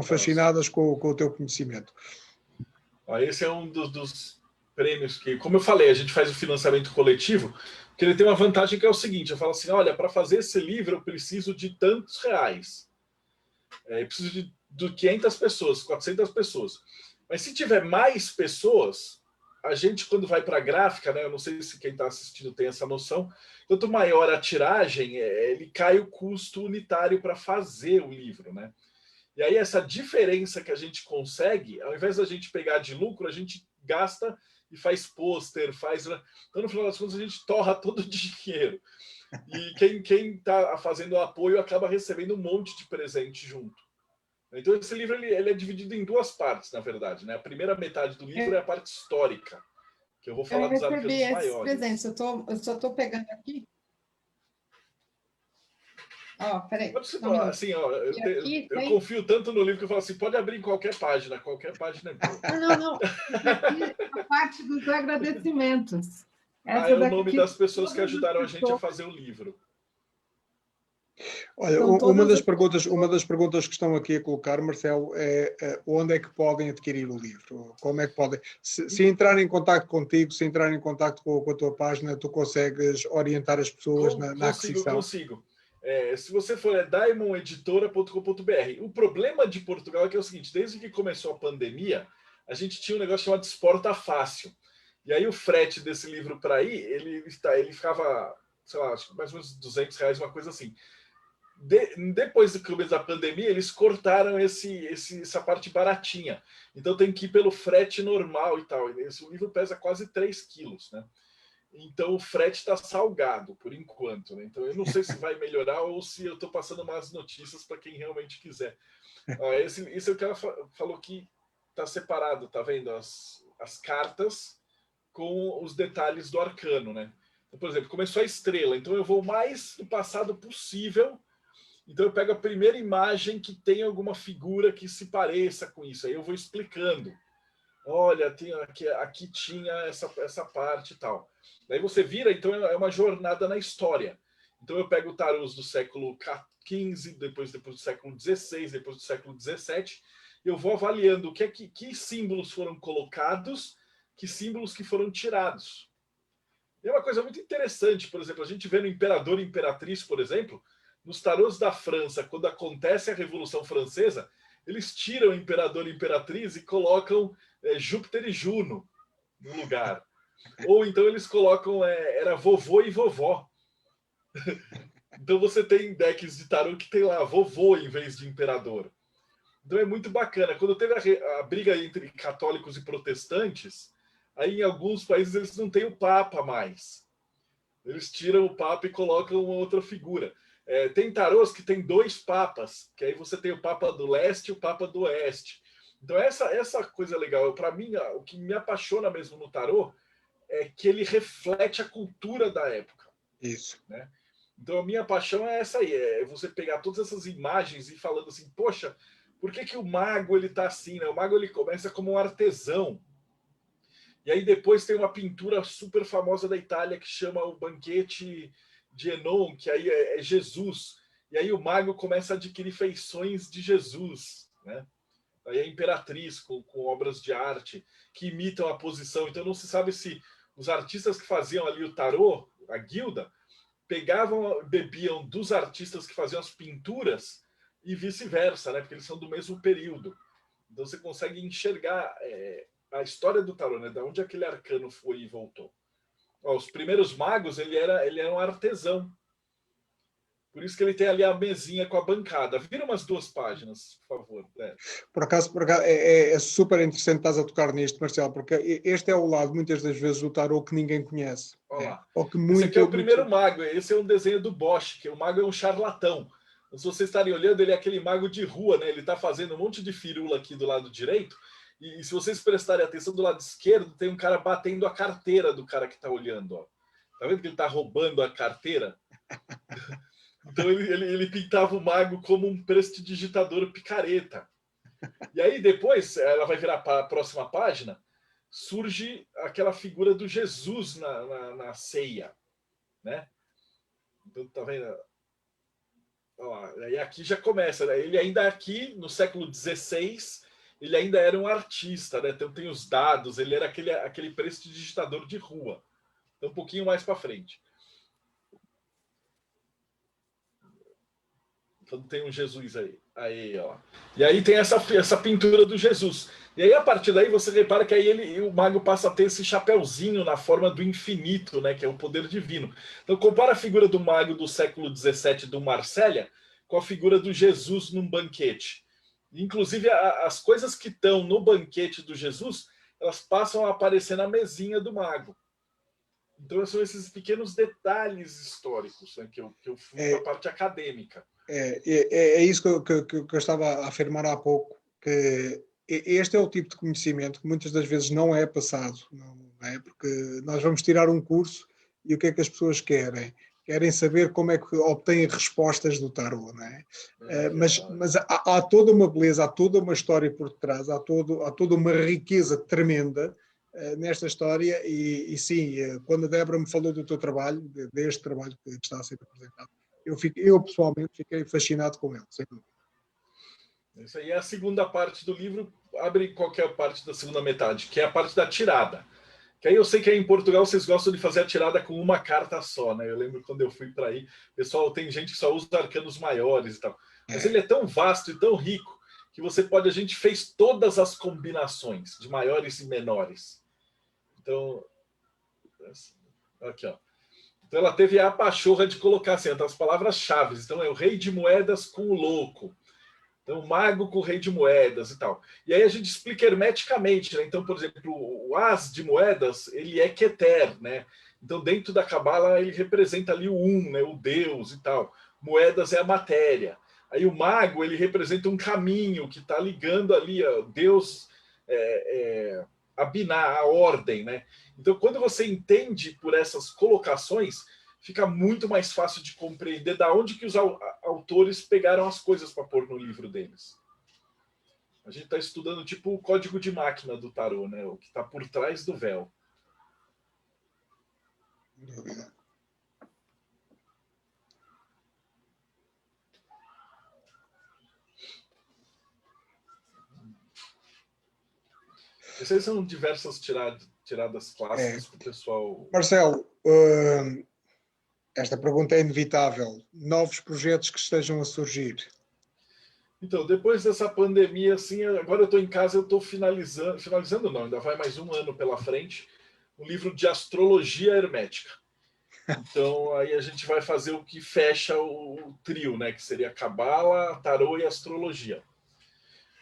fascinadas com o teu conhecimento. Esse é um dos prêmios que, como eu falei, a gente faz o financiamento coletivo, que ele tem uma vantagem que é o seguinte, eu falo assim, olha, para fazer esse livro eu preciso de tantos reais. Eu preciso de 500 pessoas, 400 pessoas. Mas se tiver mais pessoas, a gente, quando vai para a gráfica, né, eu não sei se quem está assistindo tem essa noção, quanto maior a tiragem, ele cai o custo unitário para fazer o livro, né? E aí essa diferença que a gente consegue, ao invés da gente pegar de lucro, a gente gasta e faz pôster, Então, no final das contas, a gente torra todo o dinheiro. E quem está fazendo o apoio acaba recebendo um monte de presente junto. Então, esse livro ele é dividido em 2 partes, na verdade. Né? A primeira metade do livro é a parte histórica, que eu vou falar dos arcanos maiores. Presentes. Eu só estou pegando aqui. Peraí. Assim, eu confio tanto no livro que eu falo assim, pode abrir em qualquer página é boa. Não. Aqui é a parte dos agradecimentos. É o nome das pessoas que ajudaram a gente a fazer o livro. Olha, São uma das todas perguntas que estão aqui a colocar, Marcelo, é onde é que podem adquirir o livro? Como é que podem? Se entrarem em contacto contigo, se entrarem em contacto com a tua página, tu consegues orientar as pessoas na aquisição? Consigo. Se você for diamondeditora.com.br. O problema de Portugal é que é o seguinte, desde que começou a pandemia, a gente tinha um negócio chamado Exporta Fácil. E aí o frete desse livro para aí, ele ficava, sei lá, acho que mais ou menos R$200, uma coisa assim. Depois do começo da pandemia, eles cortaram essa parte baratinha. Então tem que ir pelo frete normal e tal. Esse livro pesa quase 3 quilos, né? Então o frete está salgado, por enquanto, né? Então eu não sei se vai melhorar ou se eu estou passando más notícias para quem realmente quiser. Esse é o que ela falou que está separado, tá vendo? As cartas com os detalhes do arcano, né? Então, por exemplo, começou a estrela, então eu vou mais do passado possível. Então eu pego a primeira imagem que tem alguma figura que se pareça com isso. Aí eu vou explicando. Olha, aqui tinha essa parte e tal. Daí você vira, então é uma jornada na história. Então eu pego tarôs do século XV, depois do século XVI, depois do século XVII, e eu vou avaliando que símbolos foram colocados, que símbolos que foram tirados. E é uma coisa muito interessante, por exemplo, a gente vê no Imperador e Imperatriz, por exemplo, nos tarôs da França, quando acontece a Revolução Francesa, eles tiram o Imperador e Imperatriz e colocam Júpiter e Juno no lugar. Ou então eles colocam era vovô e vovó. Então você tem decks de tarô que tem lá vovô em vez de imperador. Então é muito bacana. Quando teve a briga entre católicos e protestantes, aí em alguns países eles não têm o Papa mais. Eles tiram o Papa e colocam uma outra figura. Tem tarôs que tem 2 papas, que aí você tem o Papa do Leste e o Papa do Oeste. Então essa coisa legal. Para mim, o que me apaixona mesmo no tarô é que ele reflete a cultura da época. Isso. Né? Então a minha paixão é essa aí, é você pegar todas essas imagens e falando assim, poxa, por que o mago ele tá assim, né? O mago ele começa como um artesão. E aí depois tem uma pintura super famosa da Itália que chama o Banquete de Enon, que aí é Jesus. E aí o mago começa a adquirir feições de Jesus, né? Aí a Imperatriz com obras de arte que imitam a posição. Então não se sabe se os artistas que faziam ali o tarô, a guilda, bebiam dos artistas que faziam as pinturas e vice-versa, né? Porque eles são do mesmo período. Então você consegue enxergar a história do tarô, né? Da onde aquele arcano foi e voltou. Os primeiros magos, ele era um artesão. Por isso que ele tem ali a mesinha com a bancada. Vira umas 2 páginas, por favor. Por acaso é super interessante estás a tocar nisto, Marcelo, porque este é o lado, muitas das vezes, do tarô que ninguém conhece. Olha lá. Ou que Esse aqui é o primeiro mago. Esse é um desenho do Bosch, que o mago é um charlatão. Então, se vocês estarem olhando, ele é aquele mago de rua, né? Ele está fazendo um monte de firula aqui do lado direito. E se vocês prestarem atenção, do lado esquerdo, tem um cara batendo a carteira do cara que está olhando. Ó. Tá vendo que ele está roubando a carteira? Então ele pintava o mago como um prestidigitador picareta. E aí depois, ela vai virar para a próxima página, surge aquela figura do Jesus na ceia, né? Então tá vendo? E aqui já começa, né? Ele ainda aqui no século XVI, ele ainda era um artista, né? Então tem os dados, ele era aquele prestidigitador de rua. Então um pouquinho mais para frente. Então tem um Jesus aí, ó. E aí tem essa pintura do Jesus. E aí a partir daí você repara que aí o mago passa a ter esse chapeuzinho na forma do infinito, né, que é o poder divino. Então compara a figura do mago do século XVII do Marsella com a figura do Jesus num banquete. Inclusive as coisas que estão no banquete do Jesus, elas passam a aparecer na mesinha do mago. Então são esses pequenos detalhes históricos, né, que eu fui para a parte acadêmica. É isso que eu estava a afirmar há pouco, que este é o tipo de conhecimento que muitas das vezes não é passado, não é? Porque nós vamos tirar um curso e o que é que as pessoas querem? Querem saber como é que obtêm respostas do tarô, não é? Mas há toda uma beleza, há toda uma história por detrás, há toda uma riqueza tremenda nesta história e sim, quando a Débora me falou do teu trabalho, deste trabalho que está a ser apresentado, eu pessoalmente fiquei fascinado com ele, sem dúvida. Isso aí é a segunda parte do livro. Abre qualquer parte da segunda metade, que é a parte da tirada. Que aí eu sei que aí em Portugal vocês gostam de fazer a tirada com uma carta só, né? Eu lembro quando eu fui para aí, pessoal, tem gente que só usa arcanos maiores e tal. Mas ele é tão vasto e tão rico que a gente fez todas as combinações de maiores e menores. Então, aqui, ó. Então ela teve a pachorra de colocar assim, as palavras-chave. Então é o rei de moedas com o louco. Então, o mago com o rei de moedas e tal. E aí a gente explica hermeticamente, né? Então, por exemplo, o as de moedas, ele é Keter, né? Então, dentro da Cabala, ele representa ali o né? O Deus e tal. Moedas é a matéria. Aí o mago, ele representa um caminho que está ligando ali a Deus, a binar, a ordem, né? Então, quando você entende por essas colocações, fica muito mais fácil de compreender da onde que os autores pegaram as coisas para pôr no livro deles. A gente está estudando tipo o código de máquina do tarô, né? O que está por trás do véu. Essas são diversas tiradas clássicas para o pessoal. Marcelo, esta pergunta é inevitável. Novos projetos que estejam a surgir? Então, depois dessa pandemia, assim, agora eu estou em casa, eu estou finalizando não, ainda vai mais um ano pela frente, um livro de astrologia hermética. Então, aí a gente vai fazer o que fecha o trio, né? Que seria Cabala, Tarô e Astrologia.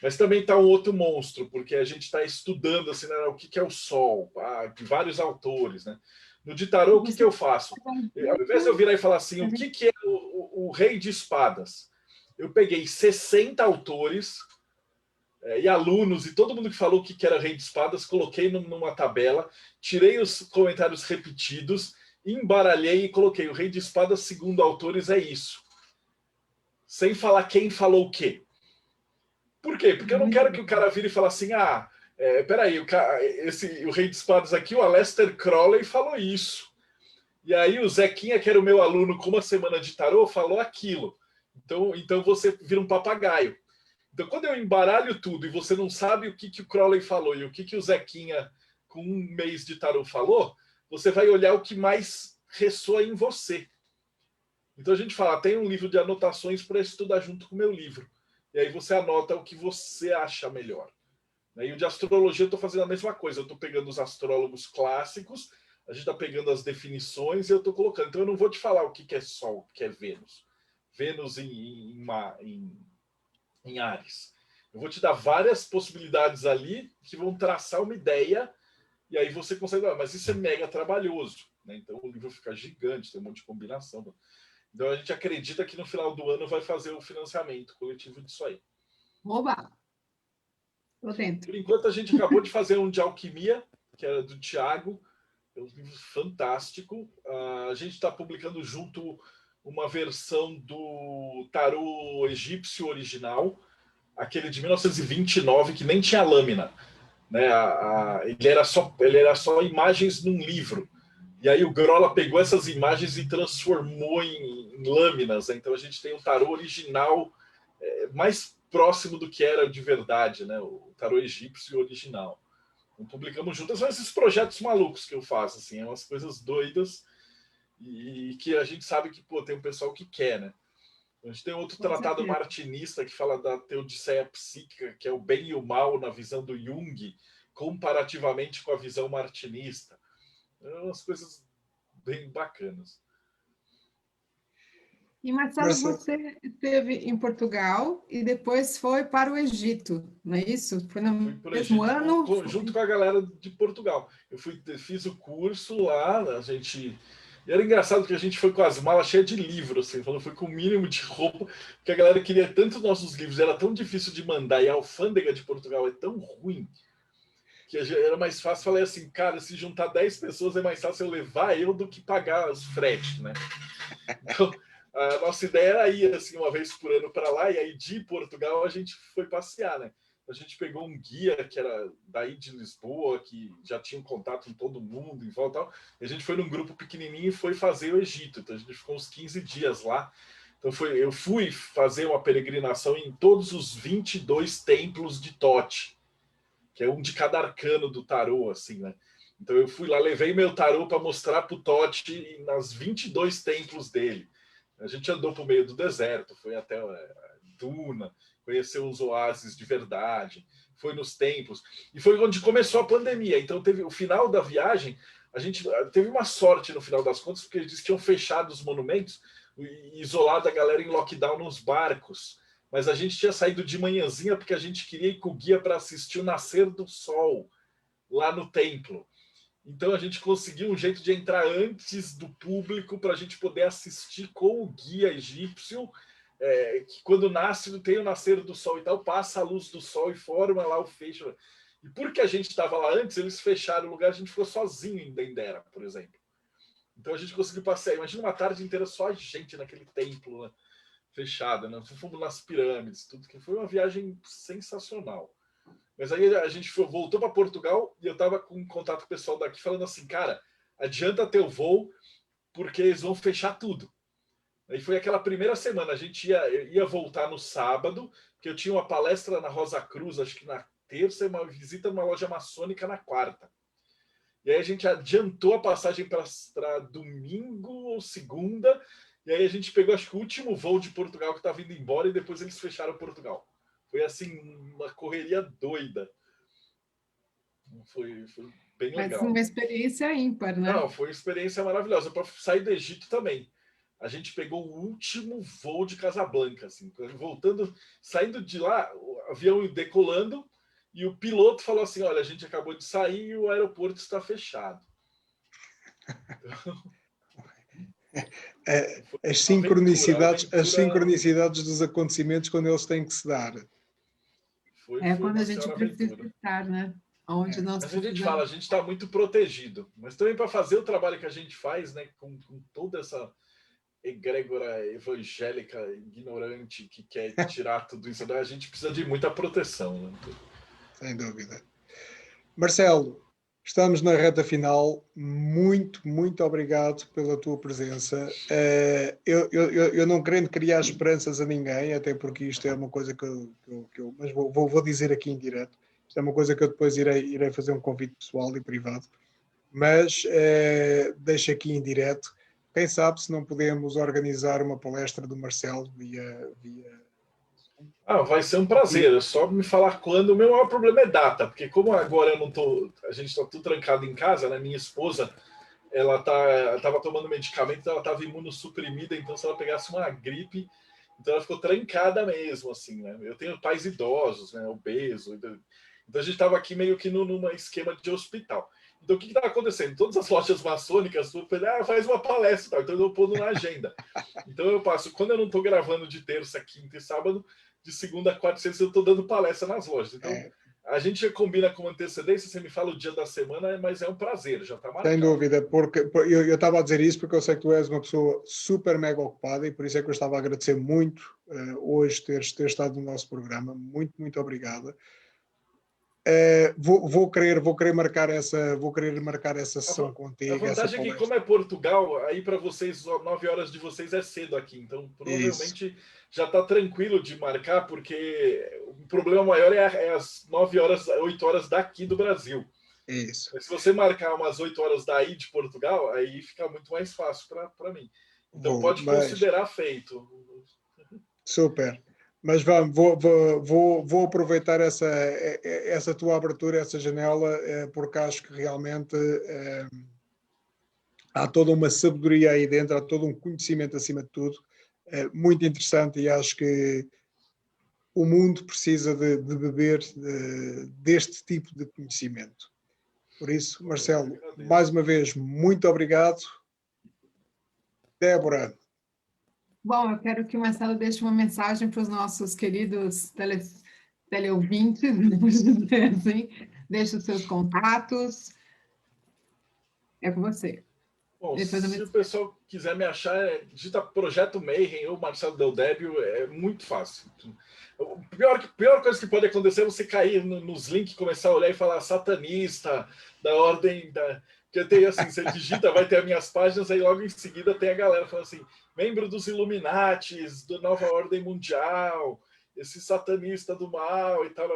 Mas também está um outro monstro, porque a gente está estudando assim, né, o que é o Sol, de vários autores, né? No de Tarô, o que eu faço? Ao invés de eu virar e falar assim, o que é o Rei de Espadas? Eu peguei 60 autores e alunos e todo mundo que falou o que era Rei de Espadas, coloquei numa tabela, tirei os comentários repetidos, embaralhei e coloquei o Rei de Espadas, segundo autores, é isso. Sem falar quem falou o quê. Por quê? Porque eu não quero que o cara vire e fale assim, peraí, o Rei de Espadas aqui, o Aleister Crowley falou isso. E aí o Zequinha, que era o meu aluno com uma semana de tarô, falou aquilo. Então você vira um papagaio. Então quando eu embaralho tudo e você não sabe o que o Crowley falou e o que o Zequinha com um mês de tarô falou, você vai olhar o que mais ressoa em você. Então a gente fala, tem um livro de anotações para estudar junto com o meu livro. E aí você anota o que você acha melhor. E o de astrologia eu estou fazendo a mesma coisa. Eu estou pegando os astrólogos clássicos, a gente está pegando as definições e eu estou colocando. Então eu não vou te falar o que é Sol, o que é Vênus. Vênus em Áries. Eu vou te dar várias possibilidades ali que vão traçar uma ideia e aí você consegue... mas isso é mega trabalhoso. Né? Então o livro fica gigante, tem um monte de combinação. Então a gente acredita que no final do ano vai fazer o financiamento coletivo disso aí. Oba! Tô dentro. Por enquanto a gente acabou de fazer um de alquimia, que era do Tiago, é um livro fantástico. A gente está publicando junto uma versão do tarô egípcio original, aquele de 1929, que nem tinha lâmina. Né? Ele era só imagens num livro. E aí o Grola pegou essas imagens e transformou em lâminas. Né? Então a gente tem um tarô original mais próximo do que era de verdade, né? O tarô egípcio original. Então, publicamos juntas. São esses projetos malucos que eu faço, assim, é umas coisas doidas e que a gente sabe que tem um pessoal que quer, né? A gente tem outro tratado martinista que fala da teodiceia psíquica, que é o bem e o mal na visão do Jung, comparativamente com a visão martinista. Umas coisas bem bacanas. E, Marcelo, você esteve em Portugal e depois foi para o Egito, não é isso? Foi no mesmo ano? Junto com a galera de Portugal. Eu fiz o curso lá, a gente... E era engraçado que a gente foi com as malas cheias de livros, assim, foi com o mínimo de roupa, porque a galera queria tanto nossos livros, era tão difícil de mandar, e a alfândega de Portugal é tão ruim, que era mais fácil. Falei assim, cara, se juntar 10 pessoas é mais fácil eu levar eu do que pagar os fretes, né? Então, a nossa ideia era ir assim, uma vez por ano para lá, e aí de Portugal a gente foi passear, né? a gente pegou um guia que era daí de Lisboa, que já tinha um contato com todo mundo em volta e tal. E a gente foi num grupo pequenininho e foi fazer o Egito. Então a gente ficou uns 15 dias lá. Então eu fui fazer uma peregrinação em todos os 22 templos de Tote, que é um de cada arcano do tarô, assim, né? Então eu fui lá, levei meu tarô para mostrar para o Tote nas 22 templos dele. A gente andou para o meio do deserto, foi até Duna, conheceu os oásis de verdade, foi nos templos, e foi onde começou a pandemia. Então teve o final da viagem, a gente teve uma sorte no final das contas, porque eles tinham fechado os monumentos e isolado a galera em lockdown nos barcos. Mas a gente tinha saído de manhãzinha porque a gente queria ir com o guia para assistir o nascer do sol lá no templo. Então a gente conseguiu um jeito de entrar antes do público para a gente poder assistir com o guia egípcio, que quando nasce, tem o nascer do sol e tal, passa a luz do sol e forma lá o fecho. E porque a gente estava lá antes, eles fecharam o lugar, a gente ficou sozinho em Dendera, por exemplo. Então a gente conseguiu passear. Imagina uma tarde inteira só a gente naquele templo, né? Fechado, né? Fomos nas pirâmides, tudo, que foi uma viagem sensacional. Mas aí a gente voltou para Portugal e eu estava com contato com o pessoal daqui falando assim, cara, adianta ter o voo porque eles vão fechar tudo. Aí foi aquela primeira semana, a gente ia voltar no sábado, que eu tinha uma palestra na Rosa Cruz, acho que na terça, e uma visita numa loja maçônica na quarta. E aí a gente adiantou a passagem para domingo ou segunda, e aí a gente pegou, acho que o último voo de Portugal que estava indo embora, e depois eles fecharam Portugal. Foi assim, uma correria doida. Foi bem legal. Mas uma experiência ímpar, né? Não, foi uma experiência maravilhosa. Para sair do Egito também. A gente pegou o último voo de Casablanca, assim, voltando, saindo de lá, o avião decolando, e o piloto falou assim: olha, a gente acabou de sair e o aeroporto está fechado. As sincronicidades dos acontecimentos quando eles têm que se dar. Foi quando a gente precisa estar, né? Onde nós mas a gente fala, a gente está muito protegido. Mas também para fazer o trabalho que a gente faz, né, com toda essa egrégora evangélica ignorante que quer tirar tudo isso, a gente precisa de muita proteção. Né? Sem dúvida. Marcelo, estamos na reta final. Muito, muito obrigado pela tua presença. Eu não querendo criar esperanças a ninguém, até porque isto é uma coisa que eu mas vou dizer aqui em direto. Isto é uma coisa que eu depois irei fazer um convite pessoal e privado. Mas deixo aqui em direto. Quem sabe se não podemos organizar uma palestra do Marcelo via... vai ser um prazer. É só me falar quando. O meu maior problema é data, porque como agora eu não tô, a gente está tudo trancado em casa, né? Minha esposa, ela estava tomando medicamento, ela estava imunossuprimida, então se ela pegasse uma gripe, então ela ficou trancada mesmo, assim, né? Eu tenho pais idosos, né? Obeso, então a gente estava aqui meio que num esquema de hospital. Então, o que está acontecendo? Todas as lojas maçônicas, faz uma palestra, então eu estou pondo na agenda. Então, eu passo, quando eu não estou gravando de terça, quinta e sábado, de segunda a quarta, sexta, eu estou dando palestra nas lojas. Então, a gente combina com antecedência, você me fala o dia da semana, mas é um prazer, já está marcado. Sem dúvida, porque eu estava a dizer isso porque eu sei que tu és uma pessoa super mega ocupada e por isso é que eu estava a agradecer muito hoje ter estado no nosso programa. Muito, muito obrigada. Vou querer marcar essa sessão contigo. A vantagem é que, como é Portugal, aí para vocês, 9 horas de vocês é cedo aqui, então provavelmente já está tranquilo de marcar, porque o problema maior é as 9 horas, 8 horas daqui do Brasil. Isso. Mas se você marcar umas 8 horas daí de Portugal, aí fica muito mais fácil para mim. Então pode considerar feito. Super. Mas vou aproveitar essa tua abertura, essa janela, porque acho que realmente há toda uma sabedoria aí dentro, há todo um conhecimento acima de tudo, muito interessante, e acho que o mundo precisa de beber deste tipo de conhecimento. Por isso, Marcelo, mais uma vez, muito obrigado. Débora. Bom, eu quero que o Marcelo deixe uma mensagem para os nossos queridos teleouvintes, vamos dizer assim. Deixe os seus contatos. É com você. Bom, se o pessoal quiser me achar, digita Projeto Mayhem ou Marcelo Del Débio, é muito fácil. A pior coisa que pode acontecer é você cair nos links, começar a olhar e falar satanista, da ordem da... Porque tem assim, você digita, vai ter as minhas páginas, aí logo em seguida tem a galera falando assim, membro dos Illuminatis, da Nova Ordem Mundial, esse satanista do mal e tal.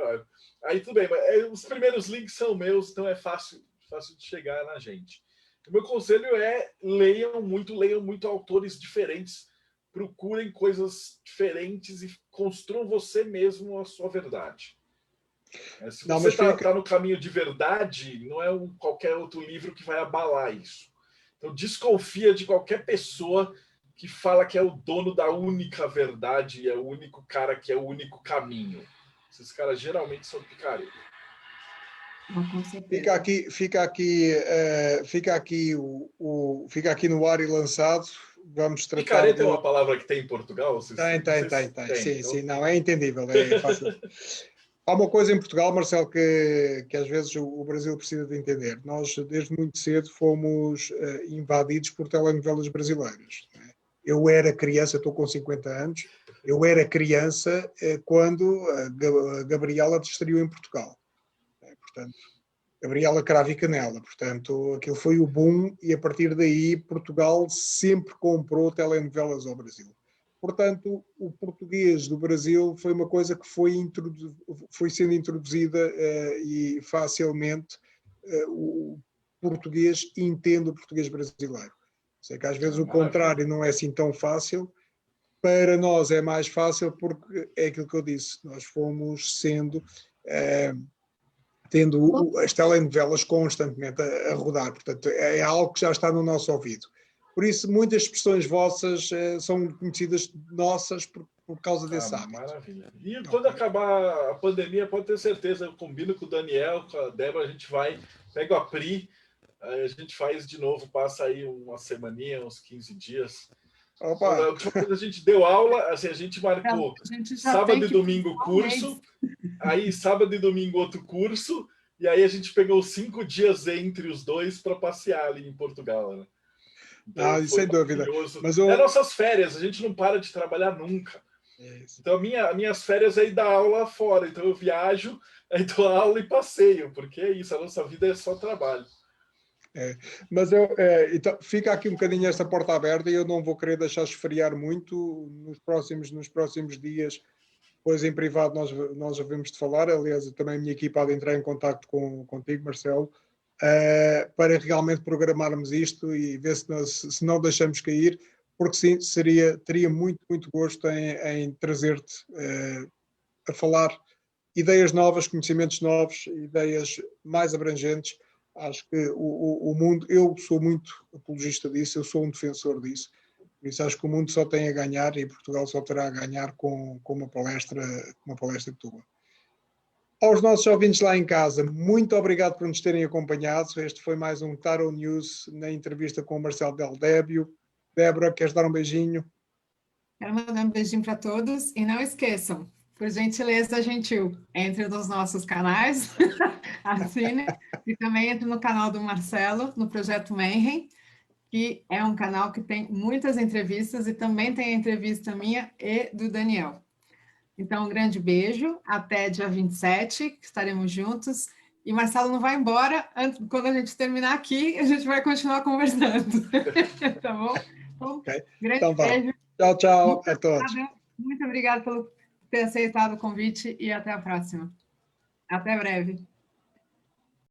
Aí tudo bem, mas os primeiros links são meus, então é fácil de chegar na gente. O meu conselho é leiam muito autores diferentes, procurem coisas diferentes e construam você mesmo a sua verdade. Se você está no caminho de verdade, não é qualquer outro livro que vai abalar isso. Então desconfia de qualquer pessoa que fala que é o dono da única verdade, é o único cara que é o único caminho. Esses caras geralmente são picareta. Fica aqui no ar e lançado. Vamos tratar. Picareta é uma palavra que tem em Portugal? Tem. Sim, não, é entendível, é fácil. Há uma coisa em Portugal, Marcelo, que às vezes o Brasil precisa de entender. Nós, desde muito cedo, fomos invadidos por telenovelas brasileiras. Eu era criança, estou com 50 anos, eu era criança quando a Gabriela estreou em Portugal. Portanto, Gabriela Cravo e Canela. Portanto, aquilo foi o boom e a partir daí Portugal sempre comprou telenovelas ao Brasil. Portanto, o português do Brasil foi uma coisa que foi sendo introduzida e facilmente o português entende o português brasileiro. Sei que às vezes o contrário não é assim tão fácil. Para nós é mais fácil porque é aquilo que eu disse, nós fomos tendo as telenovelas constantemente a rodar, portanto é algo que já está no nosso ouvido. Por isso muitas expressões vossas são conhecidas nossas por causa desse hábito. Maravilha. E quando acabar a pandemia, pode ter certeza, eu combino com o Daniel, com a Débora, a gente vai, pega a Pri, a gente faz de novo, passa aí uma semaninha, uns 15 dias. Opa. A última vez a gente deu aula, assim, a gente marcou sábado e domingo curso, aí sábado e domingo outro curso, e aí a gente pegou 5 dias entre os dois para passear ali em Portugal, né? Então, sem dúvida. Mas é nossas férias, a gente não para de trabalhar nunca. Então, minhas férias é ir dar aula fora. Então, eu viajo, aí dou aula e passeio, porque é isso, a nossa vida é só trabalho. Mas então, fica aqui um bocadinho esta porta aberta e eu não vou querer deixar esfriar muito nos próximos dias. Depois, em privado, nós havemos de falar. Aliás, também a minha equipa há de entrar em contato contigo, Marcelo, para realmente programarmos isto e ver se não deixamos cair, porque sim, teria muito gosto em trazer-te a falar ideias novas, conhecimentos novos, ideias mais abrangentes. Acho que o mundo, eu sou muito apologista disso, eu sou um defensor disso, por isso acho que o mundo só tem a ganhar e Portugal só terá a ganhar com uma palestra tua. Aos nossos ouvintes lá em casa, muito obrigado por nos terem acompanhado. Este foi mais um Tarot News na entrevista com o Marcelo Del Débio. Débora, queres dar um beijinho? Quero mandar um beijinho para todos e não esqueçam, por gentileza, gentil, entre nos nossos canais, assine, e também entre no canal do Marcelo, no Projeto Mayhem, que é um canal que tem muitas entrevistas e também tem a entrevista minha e do Daniel. Então, um grande beijo, até dia 27, que estaremos juntos. E Marcelo não vai embora, quando a gente terminar aqui, a gente vai continuar conversando. Tá bom? Então, grande beijo. Tchau a todos. Muito obrigada por ter aceitado o convite e até a próxima. Até breve.